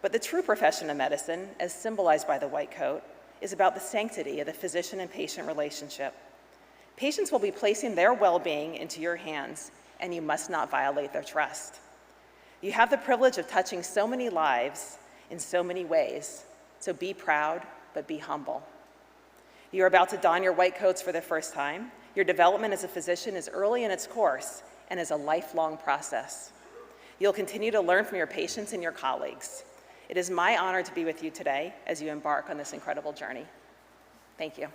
But the true profession of medicine, as symbolized by the white coat, is about the sanctity of the physician and patient relationship. Patients will be placing their well-being into your hands, and you must not violate their trust. You have the privilege of touching so many lives in so many ways, so be proud, but be humble. You are about to don your white coats for the first time. Your development as a physician is early in its course and is a lifelong process. You'll continue to learn from your patients and your colleagues. It is my honor to be with you today as you embark on this incredible journey. Thank you.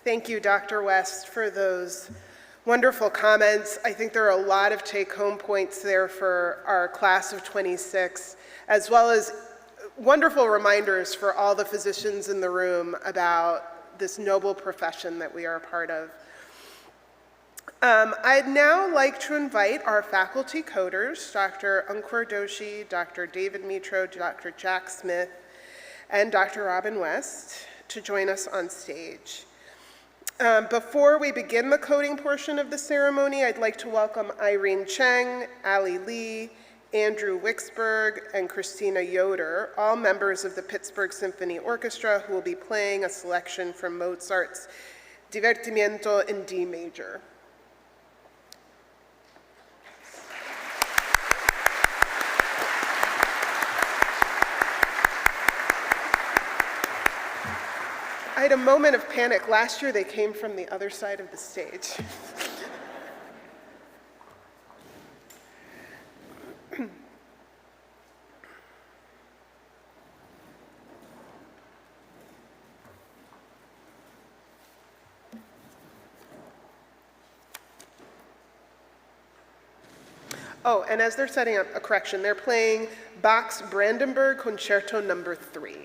Thank you, Dr. West, for those wonderful comments. I think there are a lot of take-home points there for our class of 26, as well as wonderful reminders for all the physicians in the room about this noble profession that we are a part of. I'd now like to invite our faculty coders, Dr. Ankur Doshi, Dr. David Mitro, Dr. Jack Smith, and Dr. Robin West, to join us on stage. Before we begin the coding portion of the ceremony, I'd like to welcome Irene Cheng, Ali Lee, Andrew Wicksberg, and Christina Yoder, all members of the Pittsburgh Symphony Orchestra, who will be playing a selection from Mozart's Divertimento in D major. I had a moment of panic. Last year they came from the other side of the stage. Oh, and as they're setting up a correction, they're playing Bach's Brandenburg Concerto No. 3.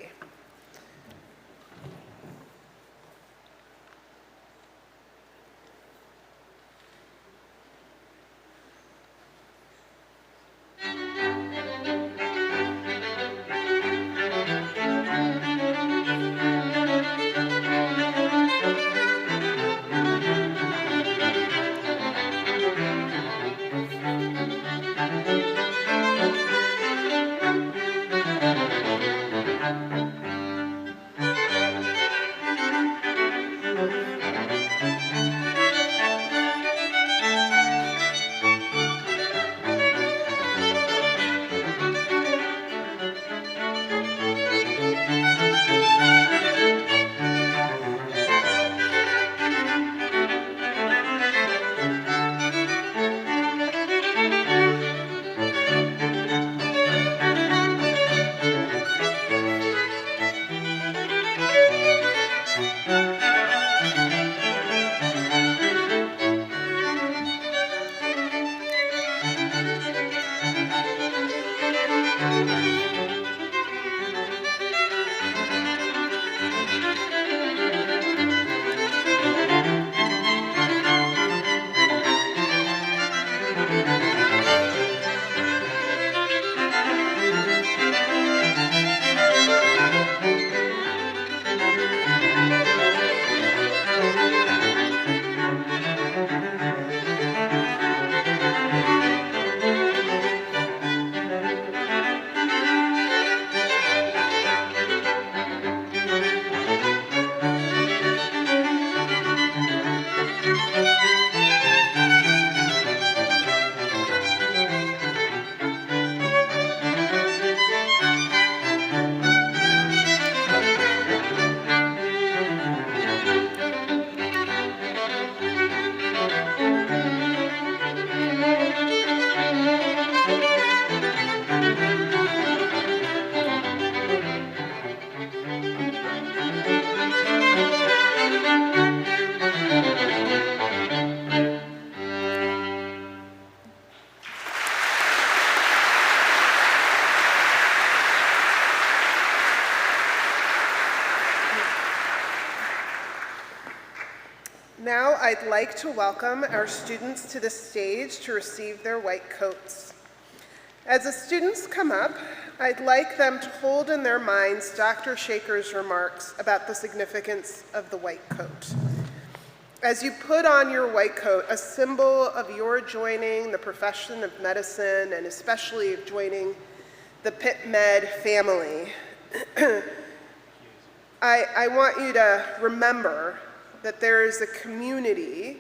Now I'd like to welcome our students to the stage to receive their white coats. As the students come up, I'd like them to hold in their minds Dr. Shaker's remarks about the significance of the white coat. As you put on your white coat, a symbol of your joining the profession of medicine and especially of joining the Pitt Med family, I want you to remember that there is a community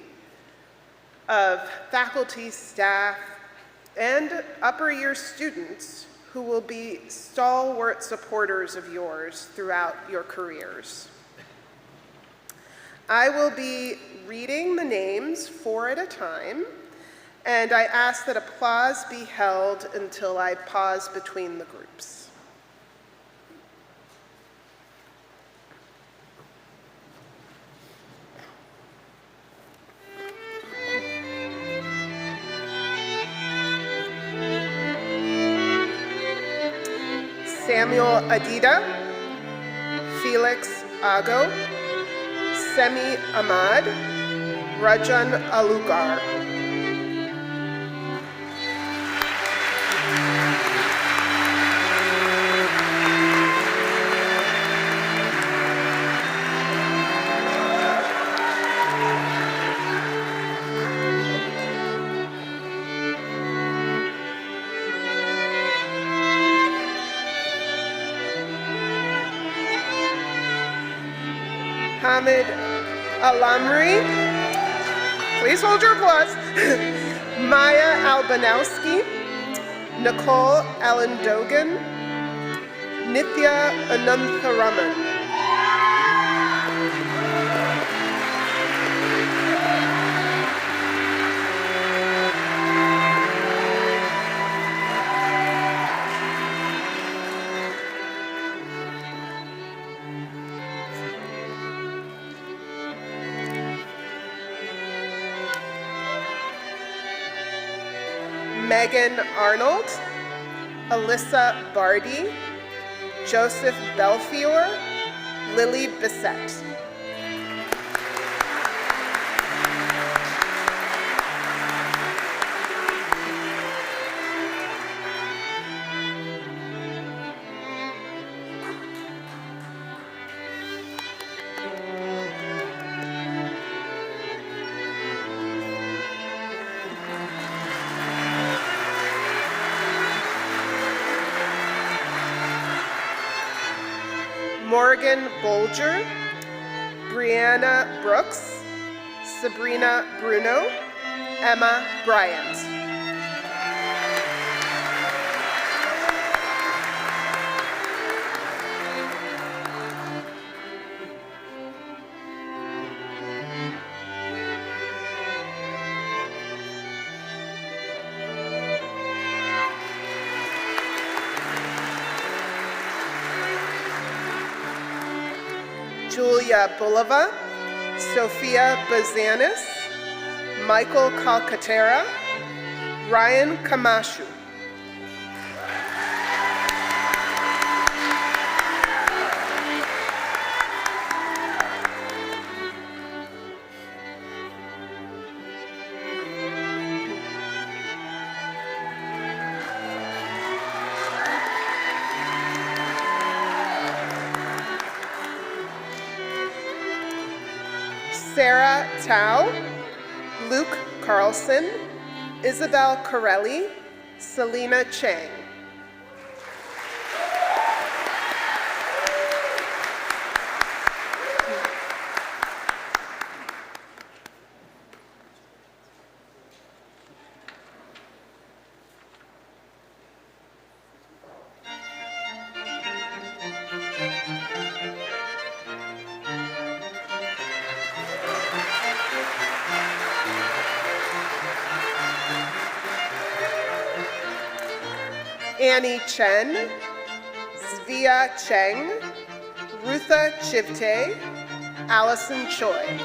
of faculty, staff, and upper year students who will be stalwart supporters of yours throughout your careers. I will be reading the names 4 at a time, and I ask that applause be held until I pause between the groups. Samuel Adida, Felix Ago, Semi Ahmad, Rajan Alugar. Hamid Alamri, please hold your applause. Maya Albanowski, Nicole Allendogan, Nithya Anantharaman. Megan Arnold, Alyssa Bardi, Joseph Belfior, Lily Bissett. Morgan Bolger, Brianna Brooks, Sabrina Bruno, Emma Bryant. Julia Bulova, Sophia Bazanis, Michael Calcaterra, Ryan Kamashu. Sarah Tao, Luke Carlson, Isabel Corelli, Selena Chang. Annie Chen, Svia Cheng, Rutha Chivte, Allison Choi.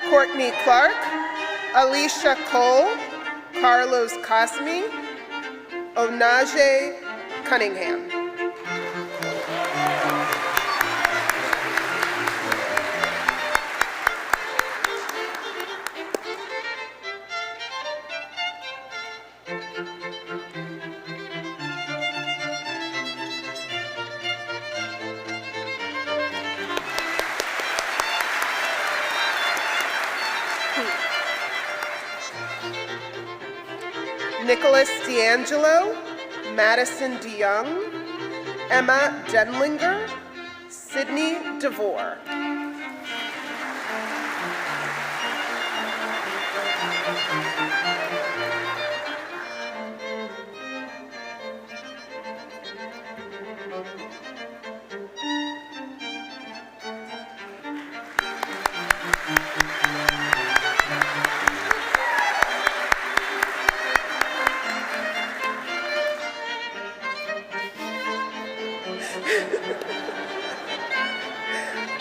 Courtney Clark, Alicia Cole, Carlos Cosme, Onaje Cunningham. Nicholas D'Angelo, Madison DeYoung, Emma Denlinger, Sydney DeVore.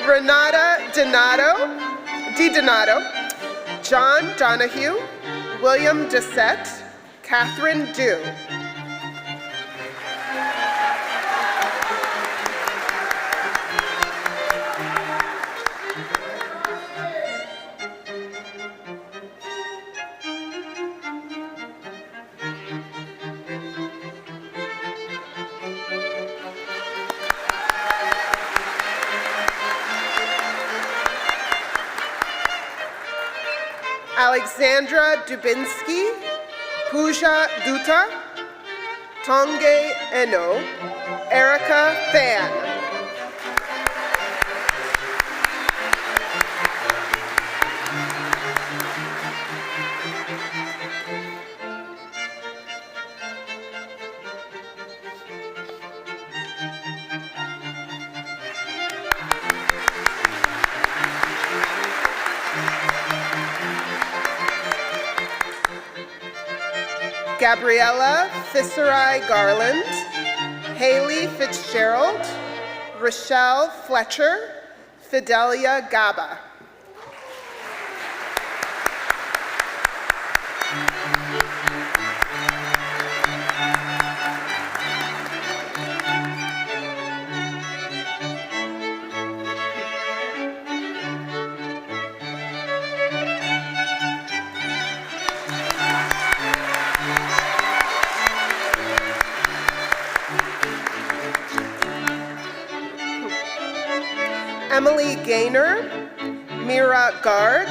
Renata DiDonato, John Donahue, William Dissett, Catherine Dew. Alexandra Dubinsky, Pooja Dutta, Tonge Eno, Erica Fan. Gabriella Fisserai Garland, Haley Fitzgerald, Rochelle Fletcher, Fidelia Gaba. Emily Gaynor, Mira Gard,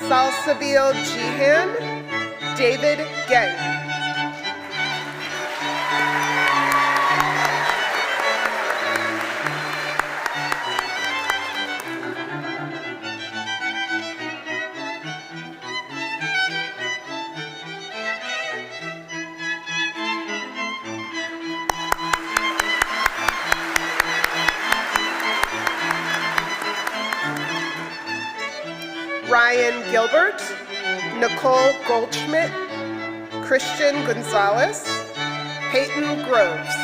Salsabil Jihan, David Geng. Ryan Gilbert, Nicole Goldschmidt, Christian Gonzalez, Peyton Groves.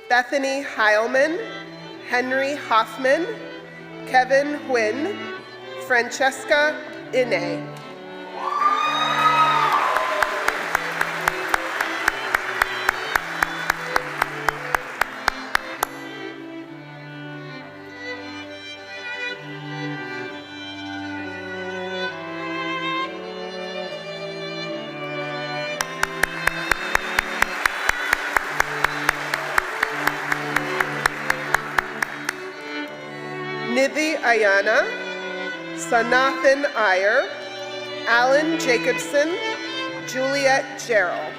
Bethany Heilman, Henry Hoffman, Kevin Huynh, Francesca Ine. Nidhi Ayana, Sanathan Iyer, Alan Jacobson, Juliet Gerald.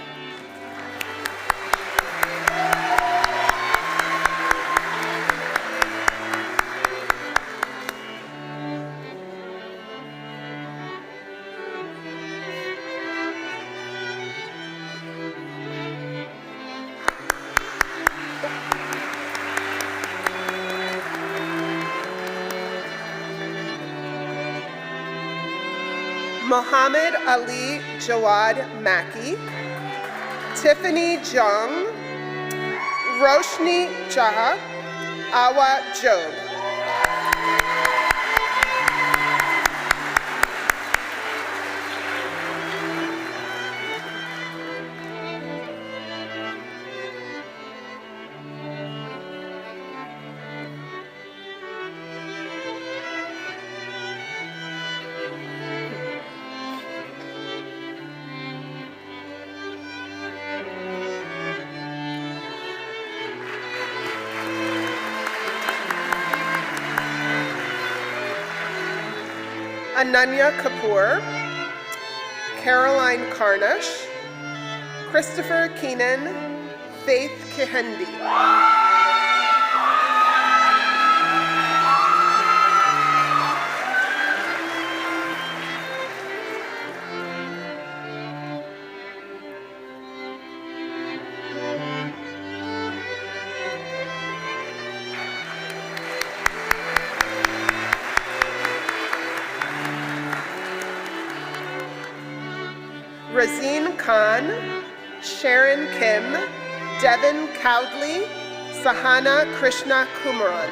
Mohammed Ali Jawad Maki, Tiffany Jung, Roshni Jaha, Awa Job. Ananya Kapoor, Caroline Karnish, Christopher Keenan, Faith Kehendi. Razeen Khan, Sharon Kim, Devin Cowdley, Sahana Krishna Kumaran.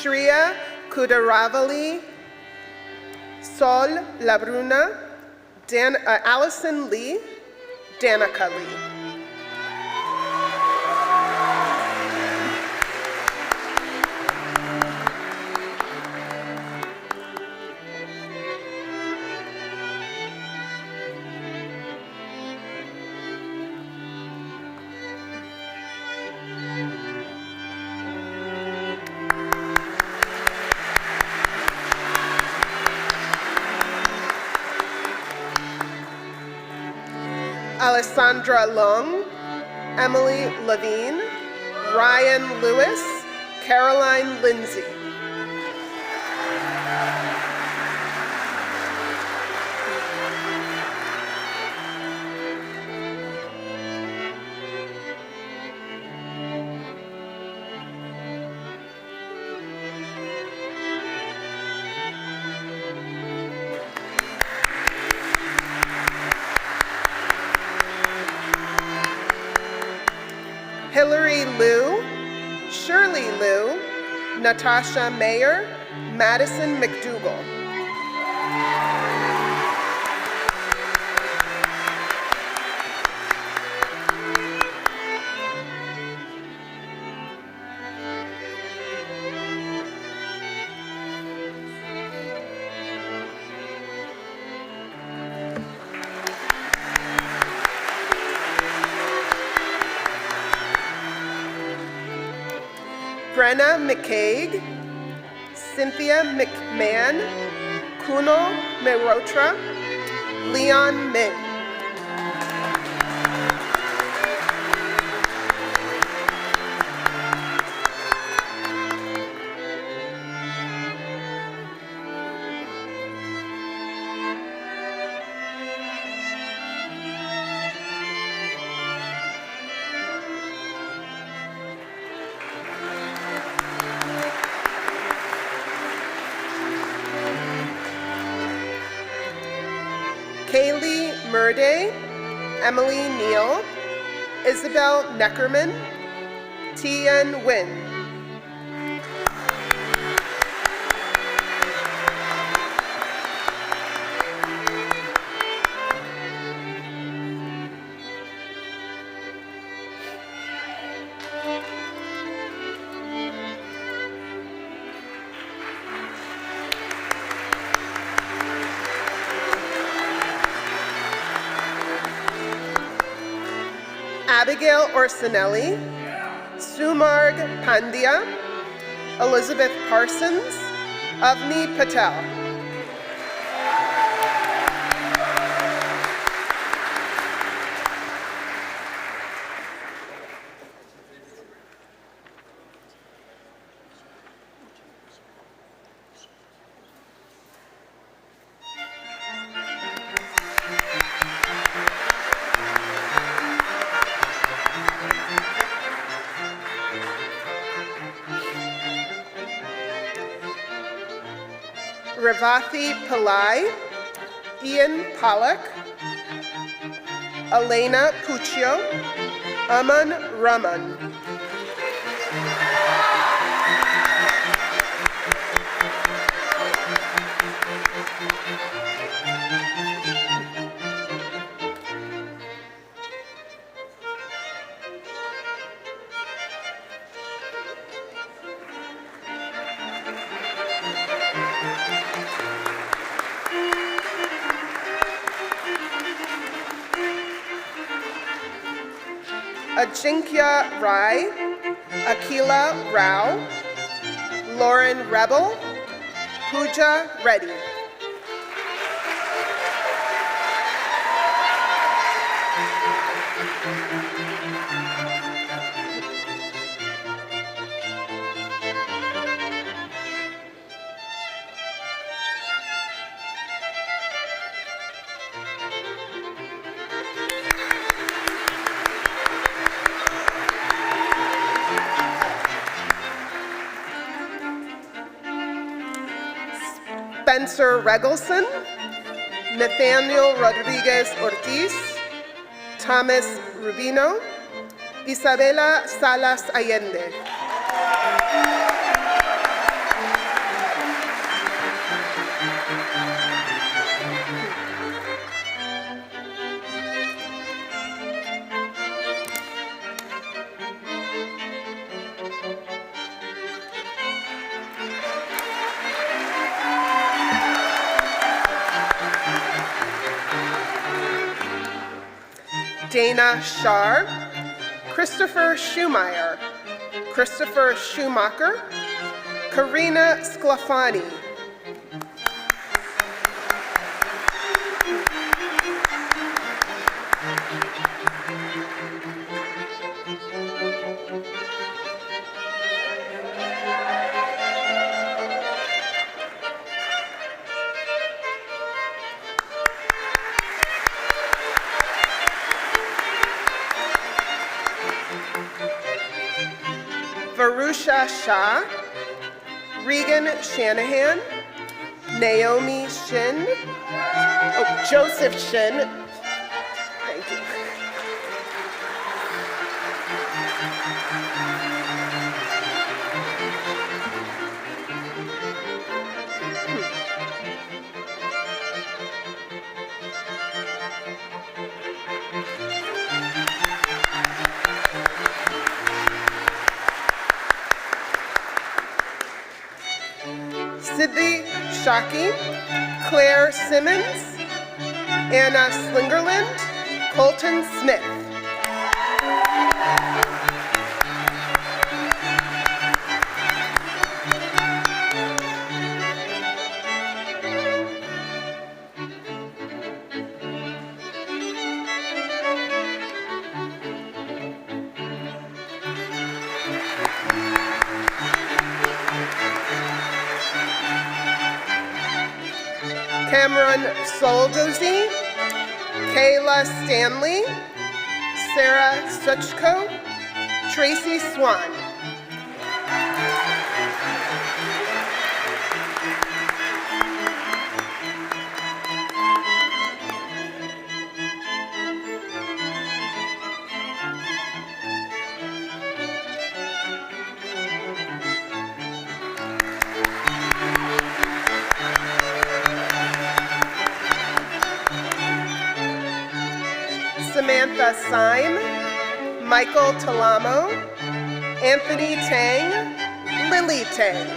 Shreya Kudaravali, Sol Labruna, Allison Lee, Danica Lee. Alessandra Long, Emily Levine, Ryan Lewis, Caroline Lindsay. Hillary Liu, Shirley Liu, Natasha Mayer, Madison McDougall. Brenna McCaig, Cynthia McMahon, Kunal Mehrotra, Leon Min. Kaylee Murday, Emily Neal, Isabel Neckerman, Tian Nguyen. Abigail Orsinelli, Sumarg Pandya, Elizabeth Parsons, Avni Patel. Revathi Pillai, Ian Pollack, Elena Puccio, Aman Raman. Ajinkya Rai, Akila Rao, Lauren Rebel, Pooja Reddy. Spencer Regelson, Nathaniel Rodriguez Ortiz, Thomas Rubino, Isabela Salas Allende. Dana Shar, Christopher Schumeyer, Christopher Schumacher, Karina Sclafani. Varusha Shah, Regan Shanahan, Naomi Shin, Joseph Shin. Thank you. Sydney Shockey, Claire Simmons, Anna Slingerland, Colton Smith. Cameron Soldozy, Kayla Stanley, Sarah Suchko, Tracy Swan. Samantha Syme, Michael Talamo, Anthony Tang, Lily Tang.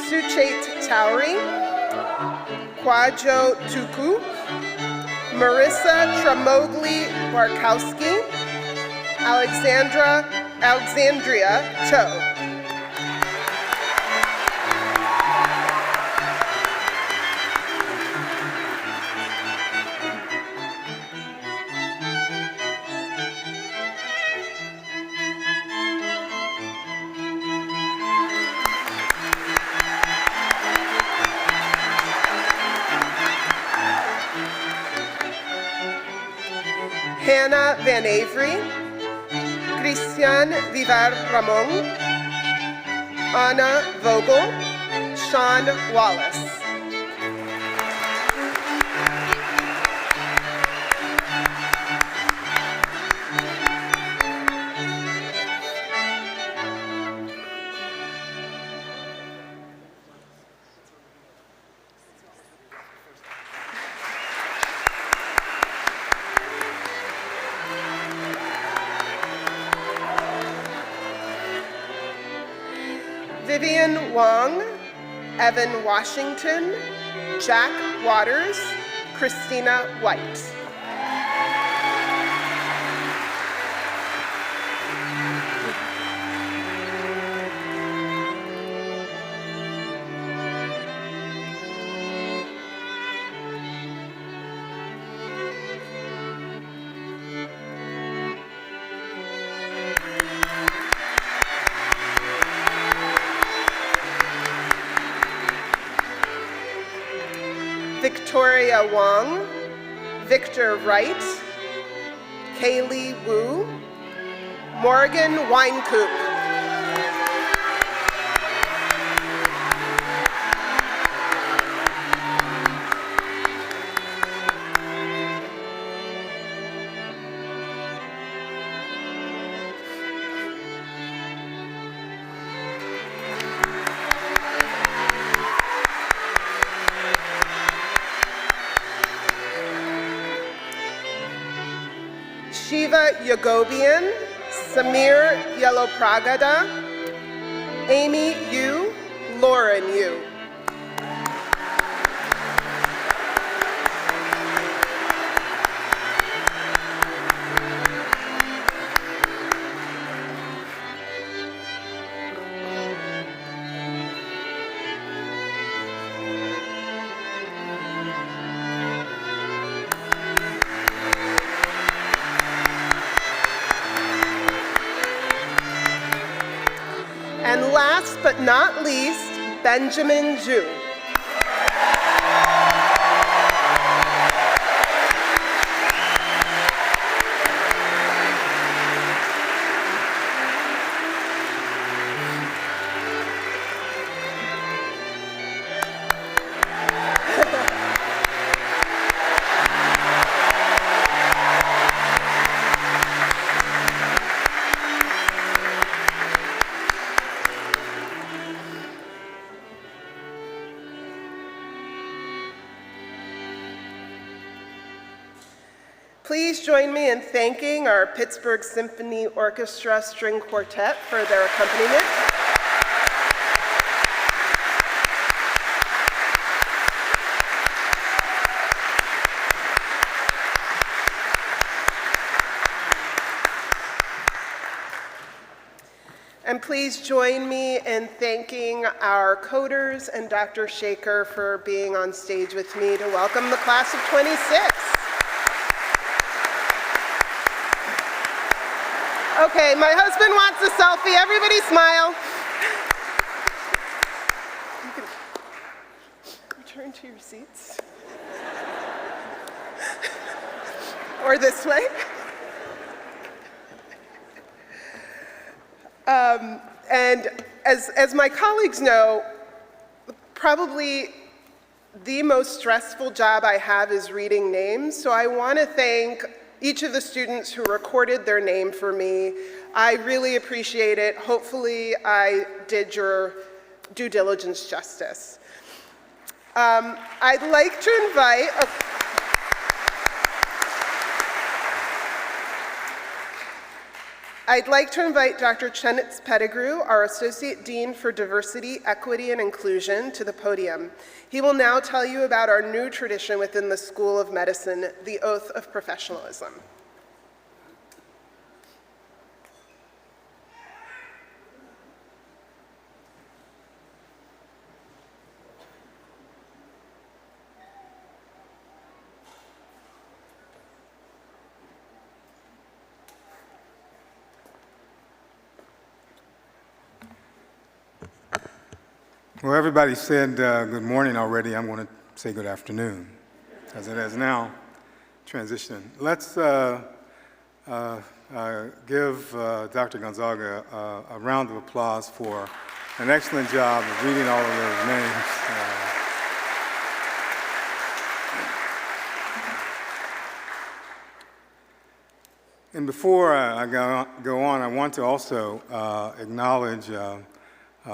Suchait Towery, Kwajo Tuku, Marissa Tramogli Barkowski, Alexandria Cho. Hannah Van Avery, Christian Vivar Ramon, Anna Vogel, Sean Wallace. Vivian Wong, Evan Washington, Jack Waters, Christina White. Victoria Wong, Victor Wright, Kaylee Wu, Morgan Winecoop. Shiva Yagobian, Samir Yelopragada, Amy Yu, Lauren Yu. And last but not least, Benjamin Zhu. Please join me in thanking our Pittsburgh Symphony Orchestra String Quartet for their accompaniment. And please join me in thanking our coders and Dr. Shaker for being on stage with me to welcome the class of 26. Okay, my husband wants a selfie. Everybody smile. You can return to your seats. Or this way. And as my colleagues know, probably the most stressful job I have is reading names. So I want to thank each of the students who recorded their name for me. I really appreciate it. Hopefully I did your due diligence justice. I'd like to invite Dr. Chenitz Pettigrew, our Associate Dean for Diversity, Equity, and Inclusion, to the podium. He will now tell you about our new tradition within the School of Medicine, the Oath of Professionalism. Well, everybody said good morning already. I'm going to say good afternoon, as it has now transitioned. Let's give Dr. Gonzaga a round of applause for an excellent job of reading all of those names. And before I go on, I want to also acknowledge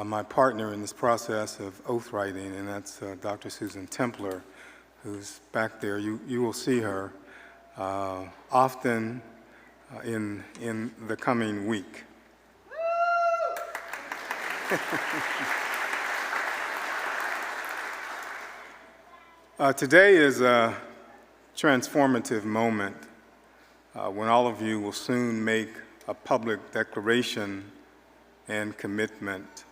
my partner in this process of oath writing, and that's Dr. Susan Templer, who's back there. You will see her often in the coming week. Today is a transformative moment when all of you will soon make a public declaration and commitment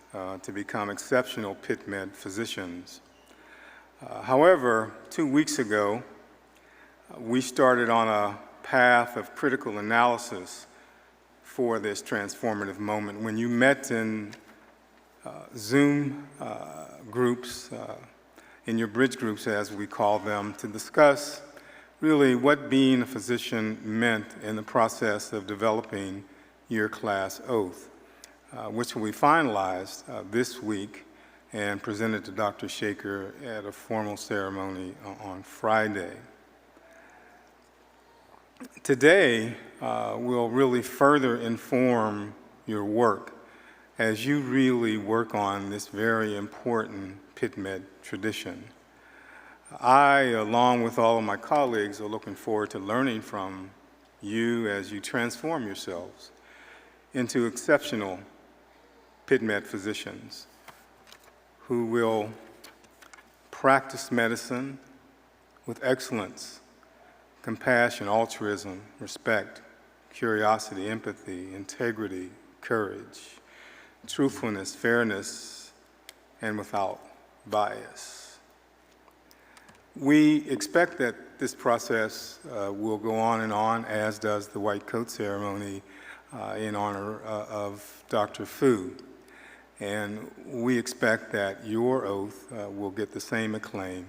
to become exceptional Pitt Med physicians. However, 2 weeks ago, we started on a path of critical analysis for this transformative moment. When you met in Zoom groups, in your bridge groups, as we call them, to discuss really what being a physician meant in the process of developing your class oath, which we finalized this week and presented to Dr. Shaker at a formal ceremony on Friday. Today will really further inform your work as you really work on this very important Pitt Med tradition. I, along with all of my colleagues, are looking forward to learning from you as you transform yourselves into exceptional Pitt Med physicians who will practice medicine with excellence, compassion, altruism, respect, curiosity, empathy, integrity, courage, truthfulness, fairness, and without bias. We expect that this process will go on, as does the white coat ceremony in honor of Dr. Fu. And we expect that your oath will get the same acclaim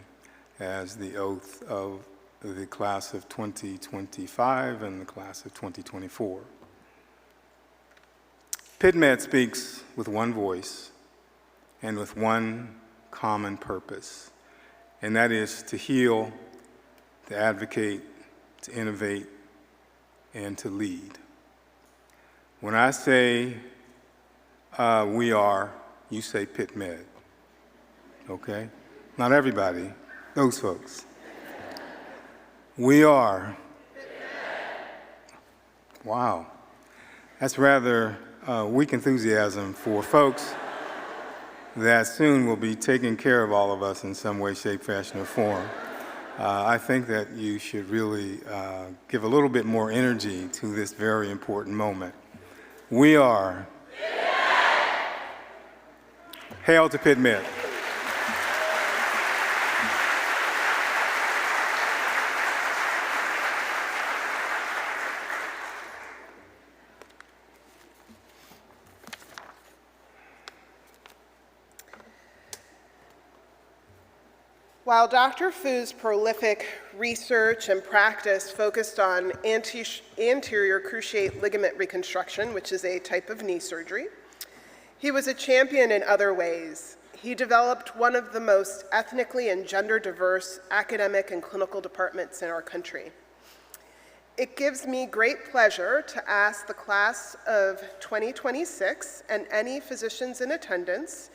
as the oath of the class of 2025 and the class of 2024. Pitt Med speaks with one voice and with one common purpose, and that is to heal, to advocate, to innovate, and to lead. When I say we are, you say Pitt Med, okay? Not everybody, those folks. We are. Wow, that's rather weak enthusiasm for folks that soon will be taking care of all of us in some way, shape, fashion, or form. I think that you should really give a little bit more energy to this very important moment. We are. Hail to Pitt Med. While Dr. Fu's prolific research and practice focused on anterior cruciate ligament reconstruction, which is a type of knee surgery, he was a champion in other ways. He developed one of the most ethnically and gender diverse academic and clinical departments in our country. It gives me great pleasure to ask the class of 2026 and any physicians in attendance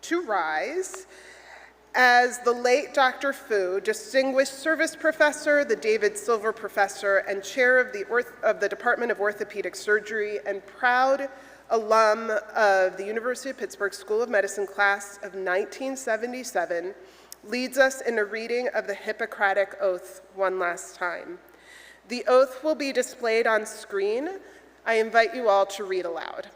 to rise as the late Dr. Fu, Distinguished Service Professor, the David Silver Professor, and Chair of the Department of Orthopedic Surgery, and proud alum of the University of Pittsburgh School of Medicine class of 1977, leads us in a reading of the Hippocratic Oath one last time. The oath will be displayed on screen. I invite you all to read aloud.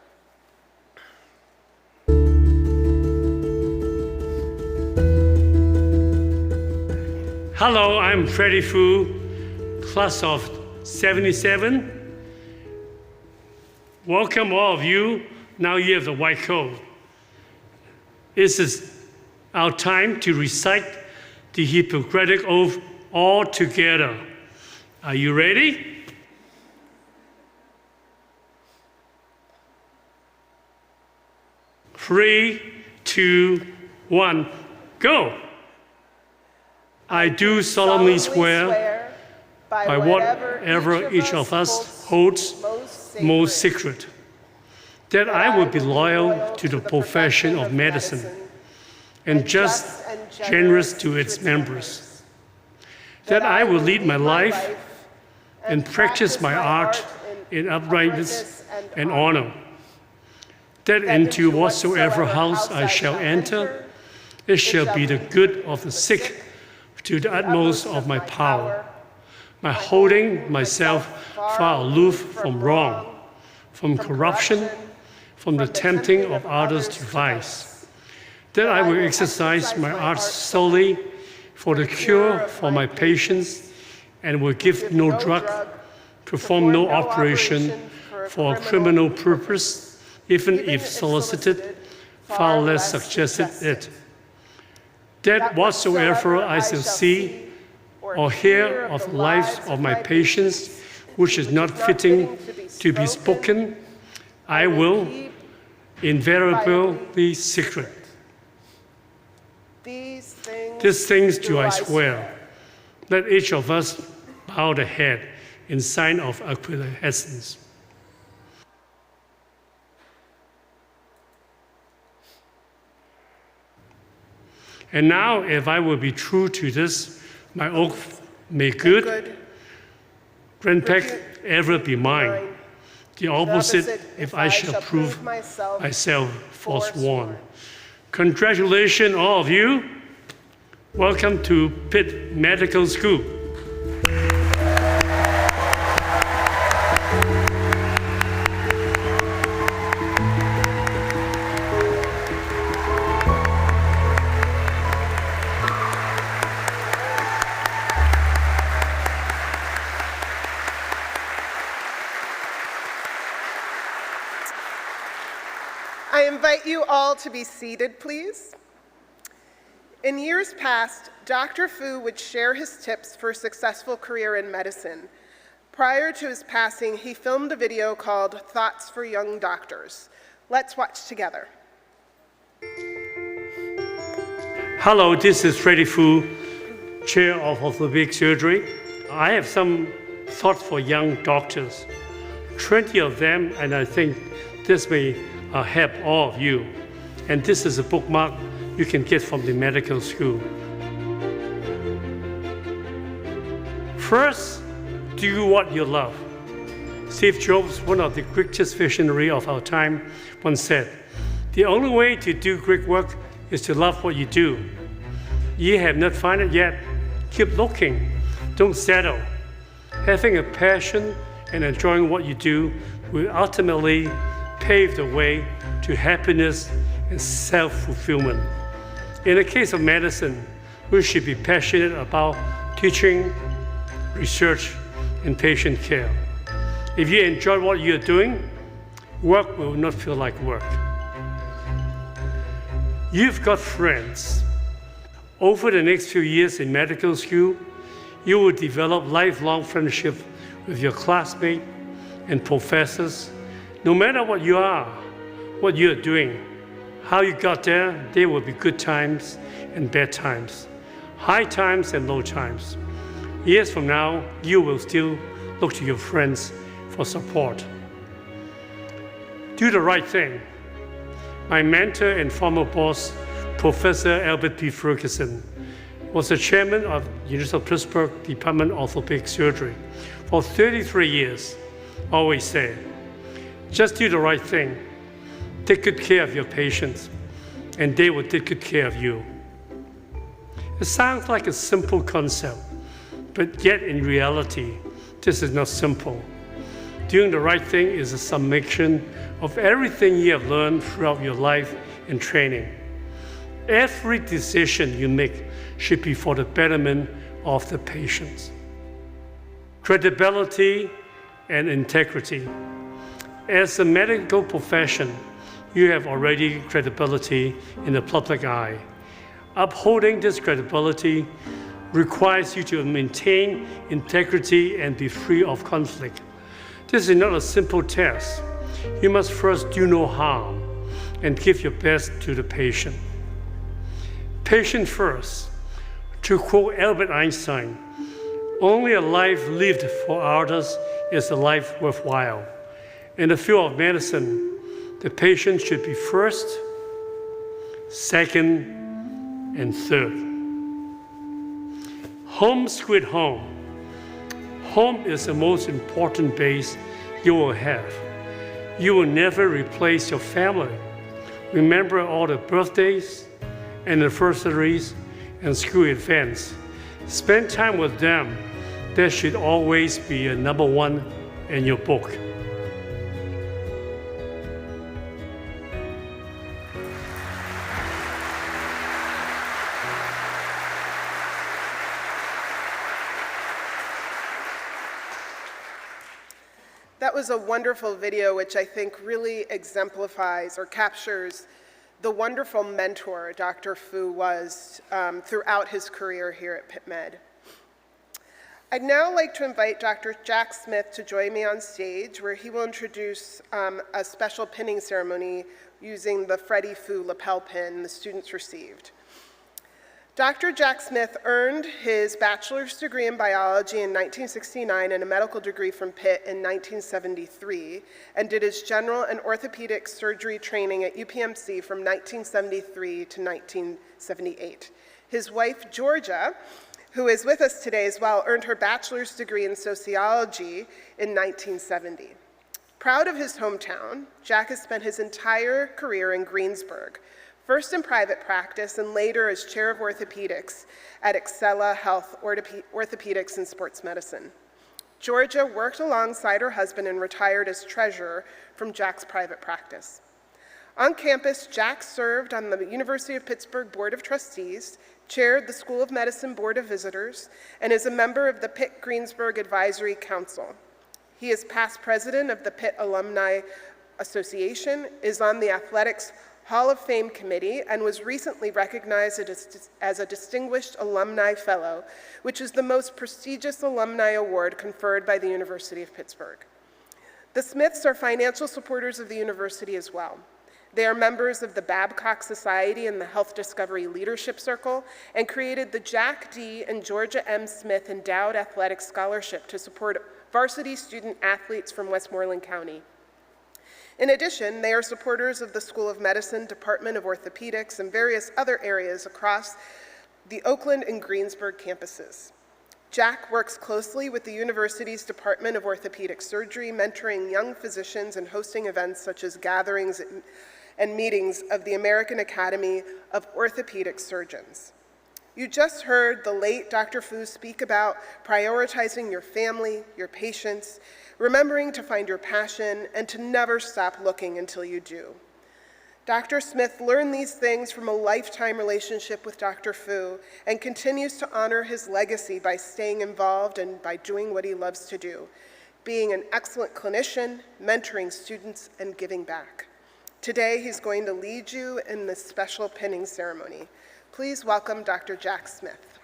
Hello, I'm Freddie Fu, class of 77. Welcome all of you. Now you have the white coat. This is our time to recite the Hippocratic Oath all together. Are you ready? Three, 2, 1, go. I do solemnly swear by whatever each of us holds most sacred, that I will be loyal to the profession of medicine and just and generous to its members, that I will lead my life and practice my art in uprightness and honor, that into whatsoever house I shall enter, it shall be the good of the sick to the utmost of my power, by holding myself far aloof from wrong, from corruption, from the tempting of others to vice, that I will exercise my arts solely for the cure for my patients, and will give no drug, perform no operation for a criminal purpose, even if solicited, far less suggested it. That whatsoever I shall see or hear of the lives of my patients, which is not fitting to be spoken, I will invariably be secret. These things do I swear. Let each of us bow the head in sign of acquiescence. And now, if I will be true to this, my oath may good, grandpack ever be mine. The opposite, if I shall prove myself forsworn. Congratulations, all of you. Welcome to Pitt Medical School. I invite you all to be seated, please. In years past, Dr. Fu would share his tips for a successful career in medicine. Prior to his passing, he filmed a video called Thoughts for Young Doctors. Let's watch together. Hello, this is Freddy Fu, Chair of Orthopedic Surgery. I have some thoughts for young doctors, 20 of them, and I think this may help all of you. And this is a bookmark you can get from the medical school. First, do what you love. Steve Jobs, one of the greatest visionaries of our time, once said, "The only way to do great work is to love what you do. You have not found it yet. Keep looking. Don't settle. Having a passion and enjoying what you do will ultimately pave the way to happiness and self-fulfillment." In the case of medicine, we should be passionate about teaching, research, and patient care. If you enjoy what you're doing, work will not feel like work. You've got friends. Over the next few years in medical school, you will develop lifelong friendship with your classmates and professors. No matter what you are, what you're doing, how you got there, there will be good times and bad times, high times and low times. Years from now, you will still look to your friends for support. Do the right thing. My mentor and former boss, Professor Albert P. Ferguson, was the chairman of University of Pittsburgh Department of Orthopedic Surgery for 33 years. Always said, just do the right thing. Take good care of your patients, and they will take good care of you. It sounds like a simple concept, but yet in reality, this is not simple. Doing the right thing is a summation of everything you have learned throughout your life and training. Every decision you make should be for the betterment of the patients. Credibility and integrity. As a medical profession, you have already credibility in the public eye. Upholding this credibility requires you to maintain integrity and be free of conflict. This is not a simple task. You must first do no harm and give your best to the patient. Patient first. To quote Albert Einstein, only a life lived for others is a life worthwhile. In the field of medicine, the patient should be first, second, and third. Home sweet home. Home is the most important base you will have. You will never replace your family. Remember all the birthdays, anniversaries, and school events. Spend time with them. That should always be a number one in your book. That was a wonderful video, which I think really exemplifies or captures the wonderful mentor Dr. Fu was throughout his career here at Pitt Med. I'd now like to invite Dr. Jack Smith to join me on stage, where he will introduce a special pinning ceremony using the Freddie Fu lapel pin the students received. Dr. Jack Smith earned his bachelor's degree in biology in 1969 and a medical degree from Pitt in 1973, and did his general and orthopedic surgery training at UPMC from 1973 to 1978. His wife, Georgia, who is with us today as well, earned her bachelor's degree in sociology in 1970. Proud of his hometown, Jack has spent his entire career in Greensburg, first in private practice and later as chair of orthopedics at Excella Health Orthopedics and Sports Medicine. Georgia worked alongside her husband and retired as treasurer from Jack's private practice. On campus, Jack served on the University of Pittsburgh Board of Trustees, chaired the School of Medicine Board of Visitors, and is a member of the Pitt Greensburg Advisory Council. He is past president of the Pitt Alumni Association, is on the Athletics Hall of Fame Committee, and was recently recognized as a Distinguished Alumni Fellow, which is the most prestigious alumni award conferred by the University of Pittsburgh. The Smiths are financial supporters of the university as well. They are members of the Babcock Society and the Health Discovery Leadership Circle, and created the Jack D. and Georgia M. Smith Endowed Athletic Scholarship to support varsity student athletes from Westmoreland County. In addition, they are supporters of the School of Medicine, Department of Orthopedics, and various other areas across the Oakland and Greensburg campuses. Jack works closely with the university's Department of Orthopedic Surgery, mentoring young physicians and hosting events such as gatherings and meetings of the American Academy of Orthopedic Surgeons. You just heard the late Dr. Fu speak about prioritizing your family, your patients, remembering to find your passion, and to never stop looking until you do. Dr. Smith learned these things from a lifetime relationship with Dr. Fu and continues to honor his legacy by staying involved and by doing what he loves to do, being an excellent clinician, mentoring students, and giving back. Today, he's going to lead you in this special pinning ceremony. Please welcome Dr. Jack Smith.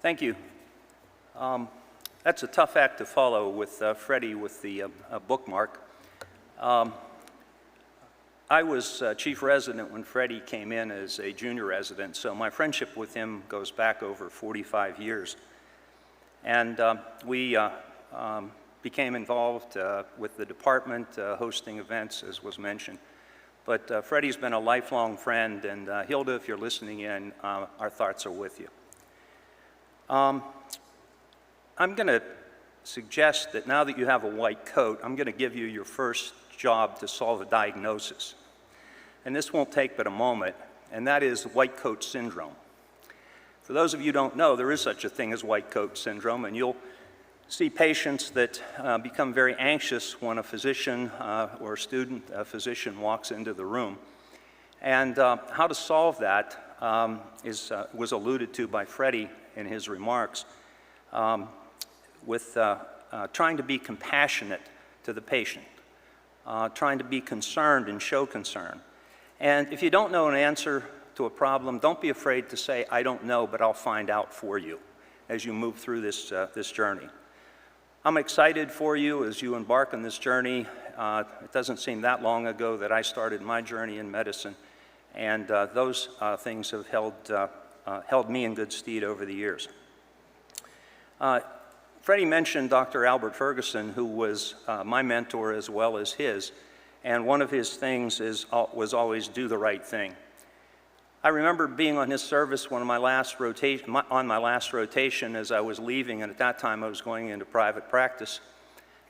Thank you. That's a tough act to follow with Freddie with the bookmark. I was chief resident when Freddie came in as a junior resident, so my friendship with him goes back over 45 years. And we became involved with the department, hosting events, as was mentioned. But Freddie's been a lifelong friend, and Hilda, if you're listening in, our thoughts are with you. I'm going to suggest that now that you have a white coat, I'm going to give you your first job to solve a diagnosis. And this won't take but a moment, and that is white coat syndrome. For those of you who don't know, there is such a thing as white coat syndrome, and you'll see patients that become very anxious when a physician or a student, a physician walks into the room. And how to solve that was alluded to by Freddie in his remarks, with trying to be compassionate to the patient, trying to be concerned and show concern. And if you don't know an answer to a problem, don't be afraid to say, I don't know, but I'll find out for you as you move through this journey. I'm excited for you as you embark on this journey. It doesn't seem that long ago that I started my journey in medicine, and those things have held me in good stead over the years. Freddie mentioned Dr. Albert Ferguson, who was my mentor as well as his, and one of his things was always do the right thing. I remember being on his service on my last rotation as I was leaving, and at that time I was going into private practice,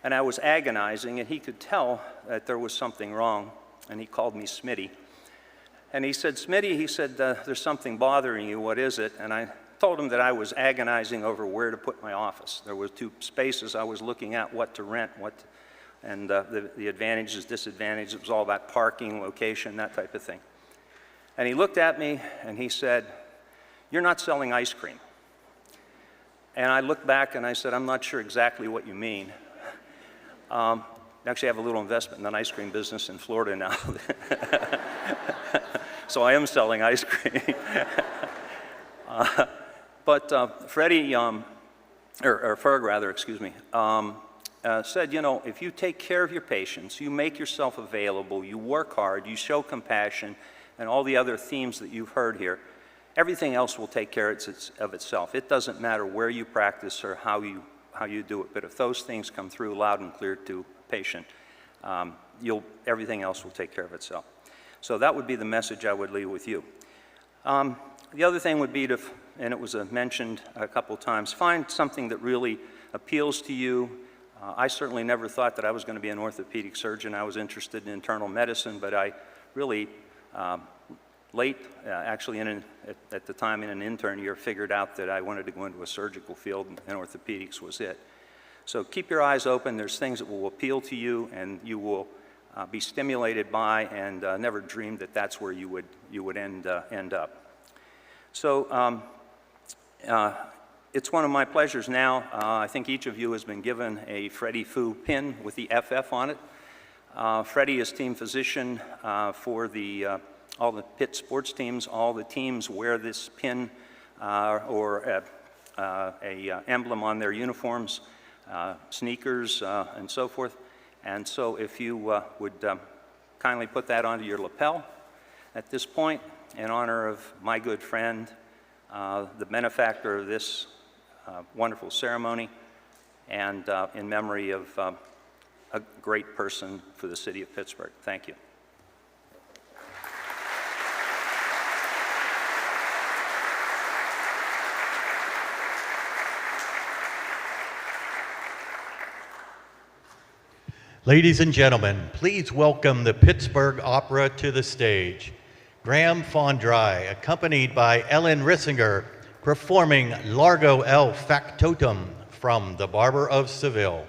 and I was agonizing, and he could tell that there was something wrong, and he called me Smitty. And he said, Smitty, he said, there's something bothering you, what is it? And I told him that I was agonizing over where to put my office. There were 2 spaces I was looking at, what to rent, and the advantages, disadvantages. It was all about parking, location, that type of thing. And he looked at me and he said, you're not selling ice cream. And I looked back and I said, I'm not sure exactly what you mean. Actually, I have a little investment in an ice cream business in Florida now. So I am selling ice cream. But Freddie, or Ferg rather, excuse me, said, you know, if you take care of your patients, you make yourself available, you work hard, you show compassion, and all the other themes that you've heard here, everything else will take care of itself. It doesn't matter where you practice or how you do it, but if those things come through loud and clear to a patient, everything else will take care of itself. So that would be the message I would leave with you. The other thing would be to, and it was mentioned a couple times, find something that really appeals to you. I certainly never thought that I was going to be an orthopedic surgeon. I was interested in internal medicine, but I really, actually at the time in an intern year, figured out that I wanted to go into a surgical field, and orthopedics was it. So keep your eyes open. There's things that will appeal to you and you will be stimulated by, and never dreamed that that's where you would end up. So it's one of my pleasures now. I think each of you has been given a Freddie Fu pin with the FF on it. Freddie is team physician for all the Pitt sports teams. All the teams wear this pin or a emblem on their uniforms, sneakers, and so forth. And so if you would kindly put that onto your lapel at this point, in honor of my good friend, the benefactor of this wonderful ceremony, and in memory of a great person for the city of Pittsburgh. Thank you. Ladies and gentlemen, please welcome the Pittsburgh Opera to the stage. Graham Fondry, accompanied by Ellen Rissinger, performing Largo el Factotum from The Barber of Seville.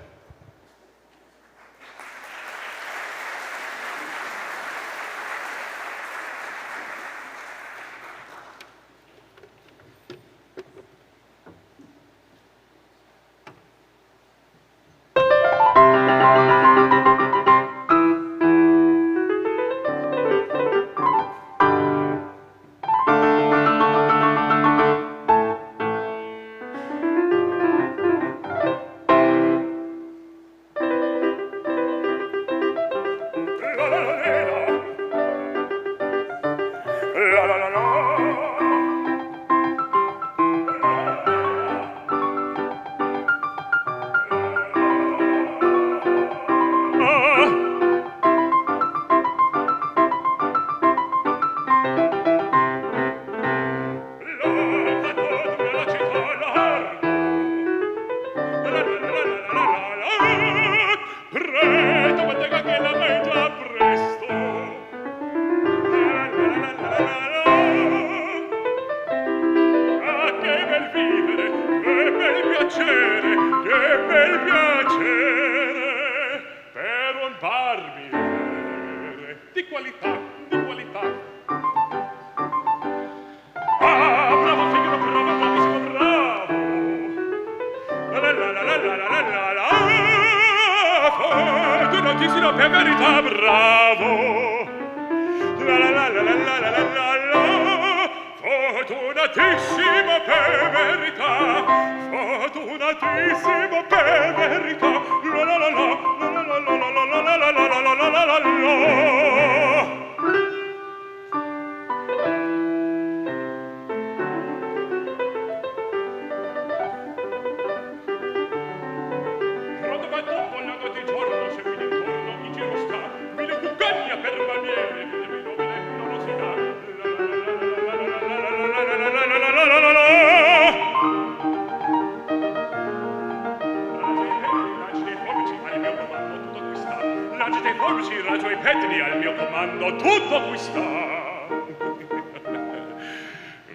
hanno tutto acquistato.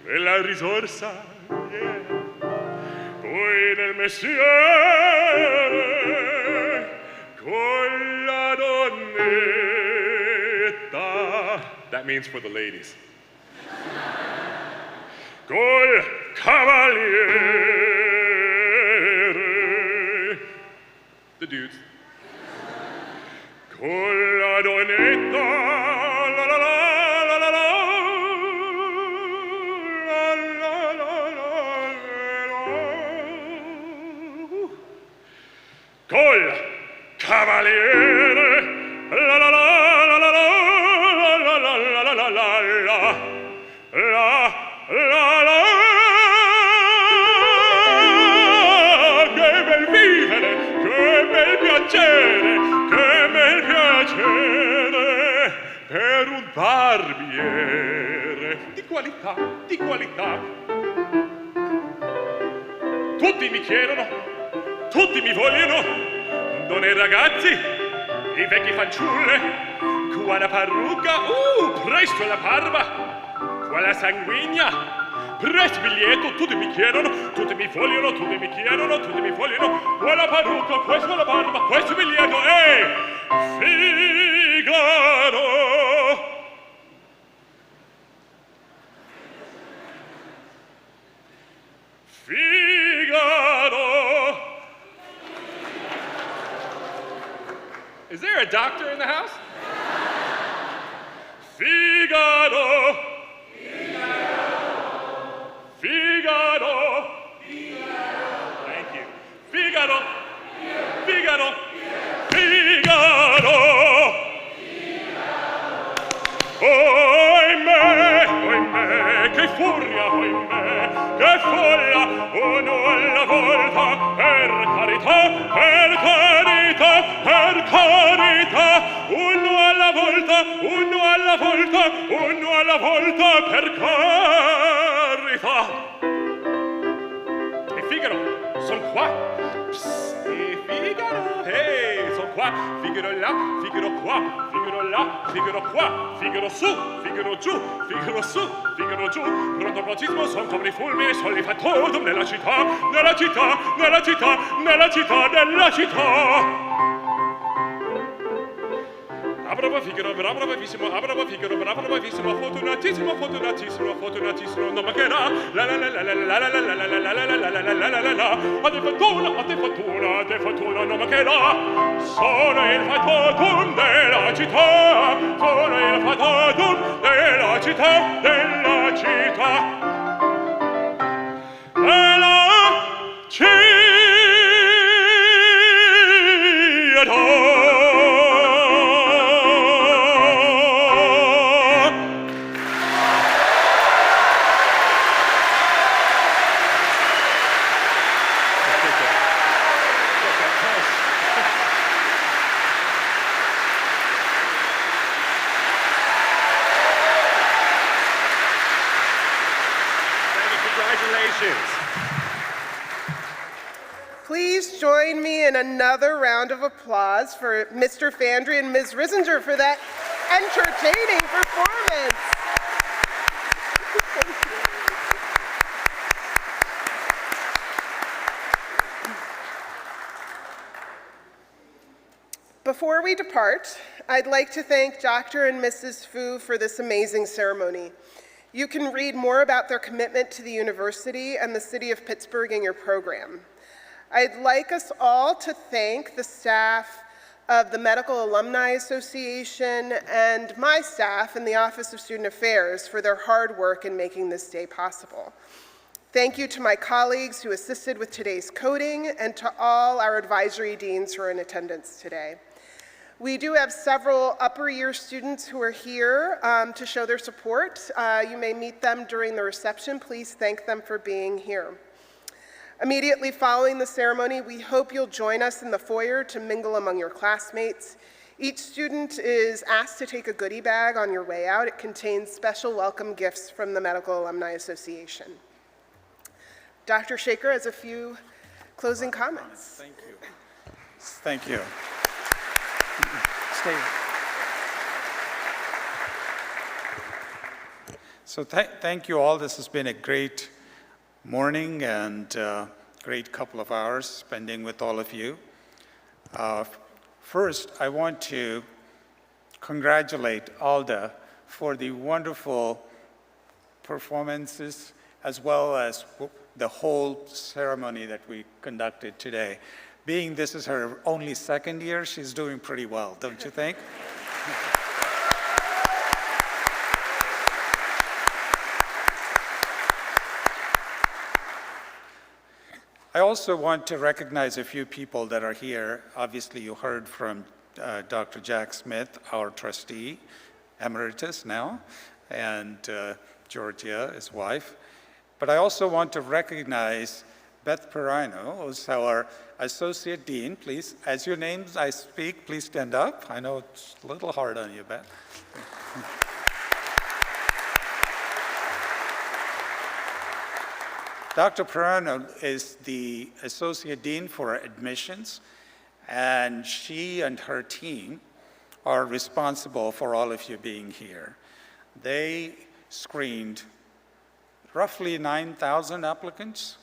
Bella risorsa, yeah. Poi nel mestiere con la donnetta. That means for the ladies. Col cavaliere. The dudes. Con la donnetta. La la la la la la. Col cavaliere, la la la la la la la la la la la, che bel vivere, che bel piacere, che bel piacere per un barbiere di qualità, di qualità. Tutti mi chiedono, tutti mi vogliono, donne ragazzi, i vecchi fanciulle, qua la parrucca, presto la barba, qua la sanguigna, presto biglietto, tutti mi chiedono, tutti mi vogliono, tutti mi chiedono, tutti mi vogliono, qua la parrucca, questa la barba, questo biglietto, Figaro! Figaro! Is there a doctor in the house? Figaro! Figaro! Figaro! Thank you. Figaro! Figaro! Figaro! Oimè, oimè, che furia, oimè, che folla, uno alla volta, per carità, per carità, per carità, uno alla volta, uno alla volta, uno alla volta, per carità. E Figaro, son qua. Psst, e Figaro, son qua. Figaro là, Figaro qua, Figaro là, Figaro qua, Figaro su, Figaro giù, Figaro su, Figaro giù. Pronto prontissimo, son come i fulmini, son li fattotum nella città, nella città, nella città, nella città, nella città. Bravo Figaro, bravo bravissimo, bravo Figaro, bravo bravissimo, fortunatissimo, fortunatissimo, fortunatissimo, non mancherà. La la la la la la la la la la la la la la la la la la. A te fortuna, non mancherà. Sono il fattotum della città, sono il fattotum della città, della città. Della città. Please join me in another round of applause for Mr. Fandry and Ms. Risinger for that entertaining performance. Before we depart, I'd like to thank Dr. and Mrs. Fu for this amazing ceremony. You can read more about their commitment to the university and the city of Pittsburgh in your program. I'd like us all to thank the staff of the Medical Alumni Association and my staff in the Office of Student Affairs for their hard work in making this day possible. Thank you to my colleagues who assisted with today's coding and to all our advisory deans who are in attendance today. We do have several upper year students who are here to show their support. You may meet them during the reception. Please thank them for being here. Immediately following the ceremony, we hope you'll join us in the foyer to mingle among your classmates. Each student is asked to take a goodie bag on your way out. It contains special welcome gifts from the Medical Alumni Association. Dr. Shaker has a few closing comments. Thank you. Thank you. Stay. So thank you all. This has been a great morning and great couple of hours spending with all of you. First, I want to congratulate Alda for the wonderful performances as well as the whole ceremony that we conducted today. Being this is her only second year, she's doing pretty well, don't you think? I also want to recognize a few people that are here. Obviously, you heard from Dr. Jack Smith, our trustee, emeritus now, and Georgia, his wife. But I also want to recognize Beth Perino, who's our Associate Dean. Please, as your names I speak, please stand up. I know it's a little hard on you, Beth. Dr. Perino is the Associate Dean for Admissions, and she and her team are responsible for all of you being here. They screened roughly 9,000 applicants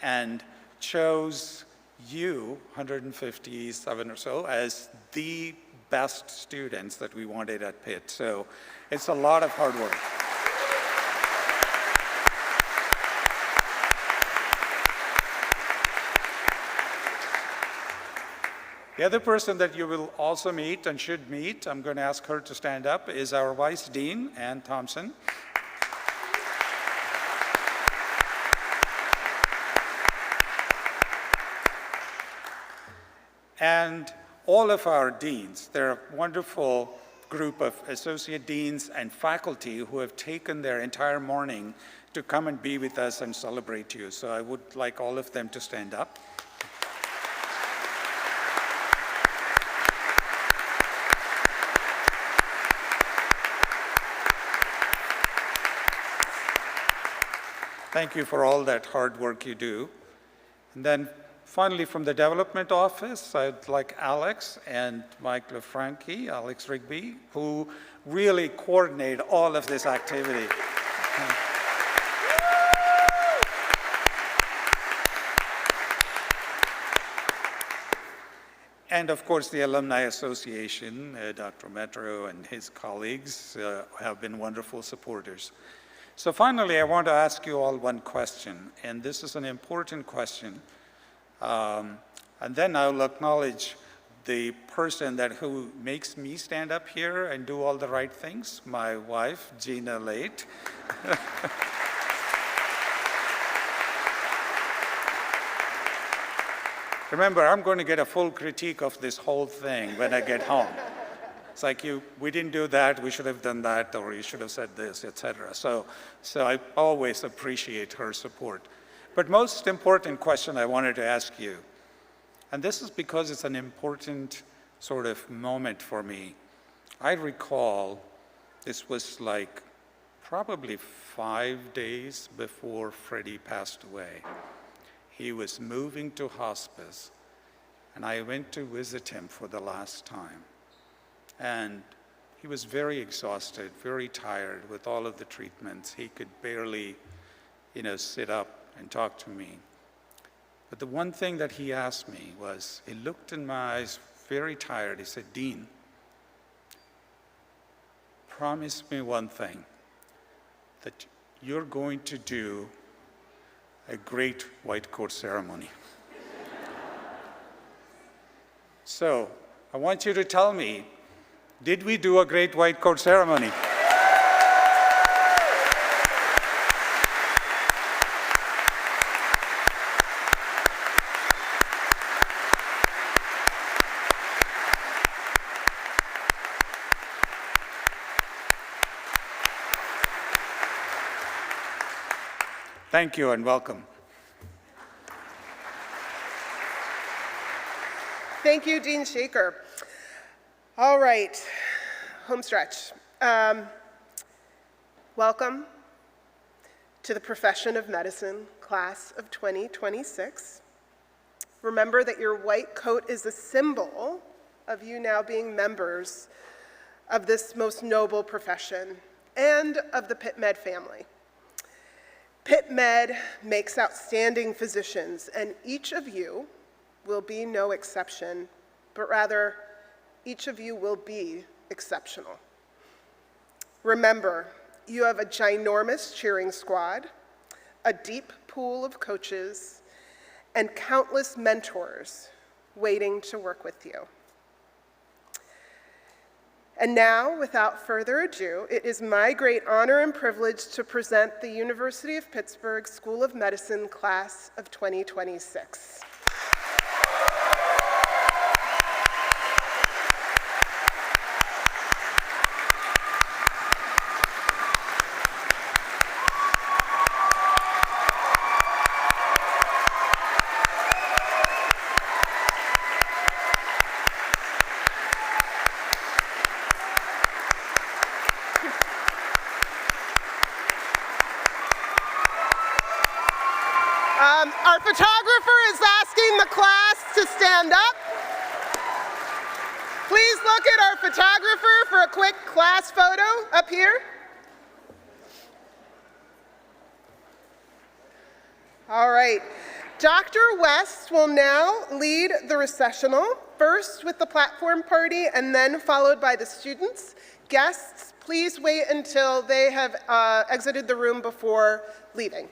and chose you, 157 or so, as the best students that we wanted at Pitt. So it's a lot of hard work. The other person that you will also meet and should meet, I'm going to ask her to stand up, is our Vice Dean, Ann Thompson. And all of our deans. They're a wonderful group of associate deans and faculty who have taken their entire morning to come and be with us and celebrate you. So I would like all of them to stand up. Thank you for all that hard work you do. And then finally, from the development office, I'd like Alex and Mike LaFranchi, Alex Rigby, who really coordinate all of this activity. And of course, the Alumni Association, Dr. Metro and his colleagues have been wonderful supporters. So finally, I want to ask you all one question, and this is an important question. And then I'll acknowledge the person who makes me stand up here and do all the right things, my wife, Gina Late. Remember, I'm going to get a full critique of this whole thing when I get home. It's like, we didn't do that, we should have done that, or you should have said this, etc. So I always appreciate her support. But most important question I wanted to ask you, and this is because it's an important sort of moment for me. I recall this was like probably 5 days before Freddie passed away. He was moving to hospice, and I went to visit him for the last time. And he was very exhausted, very tired with all of the treatments. He could barely, sit up and talk to me. But the one thing that he asked me was, he looked in my eyes, very tired. He said, "Dean, promise me one thing, that you're going to do a great white coat ceremony." So I want you to tell me, did we do a great white coat ceremony? Thank you and welcome. Thank you, Dean Shaker. All right, home stretch. Welcome to the Profession of Medicine class of 2026. Remember that your white coat is a symbol of you now being members of this most noble profession. and of the Pitt Med family. Pitt Med makes outstanding physicians, and each of you will be no exception, but rather, each of you will be exceptional. Remember, you have a ginormous cheering squad, a deep pool of coaches, and countless mentors waiting to work with you. And now, without further ado, it is my great honor and privilege to present the University of Pittsburgh School of Medicine class of 2026. Our photographer is asking the class to stand up. Please look at our photographer for a quick class photo up here. All right. Dr. West will now lead the recessional, first with the platform party and then followed by the students. Guests, please wait until they have exited the room before leaving.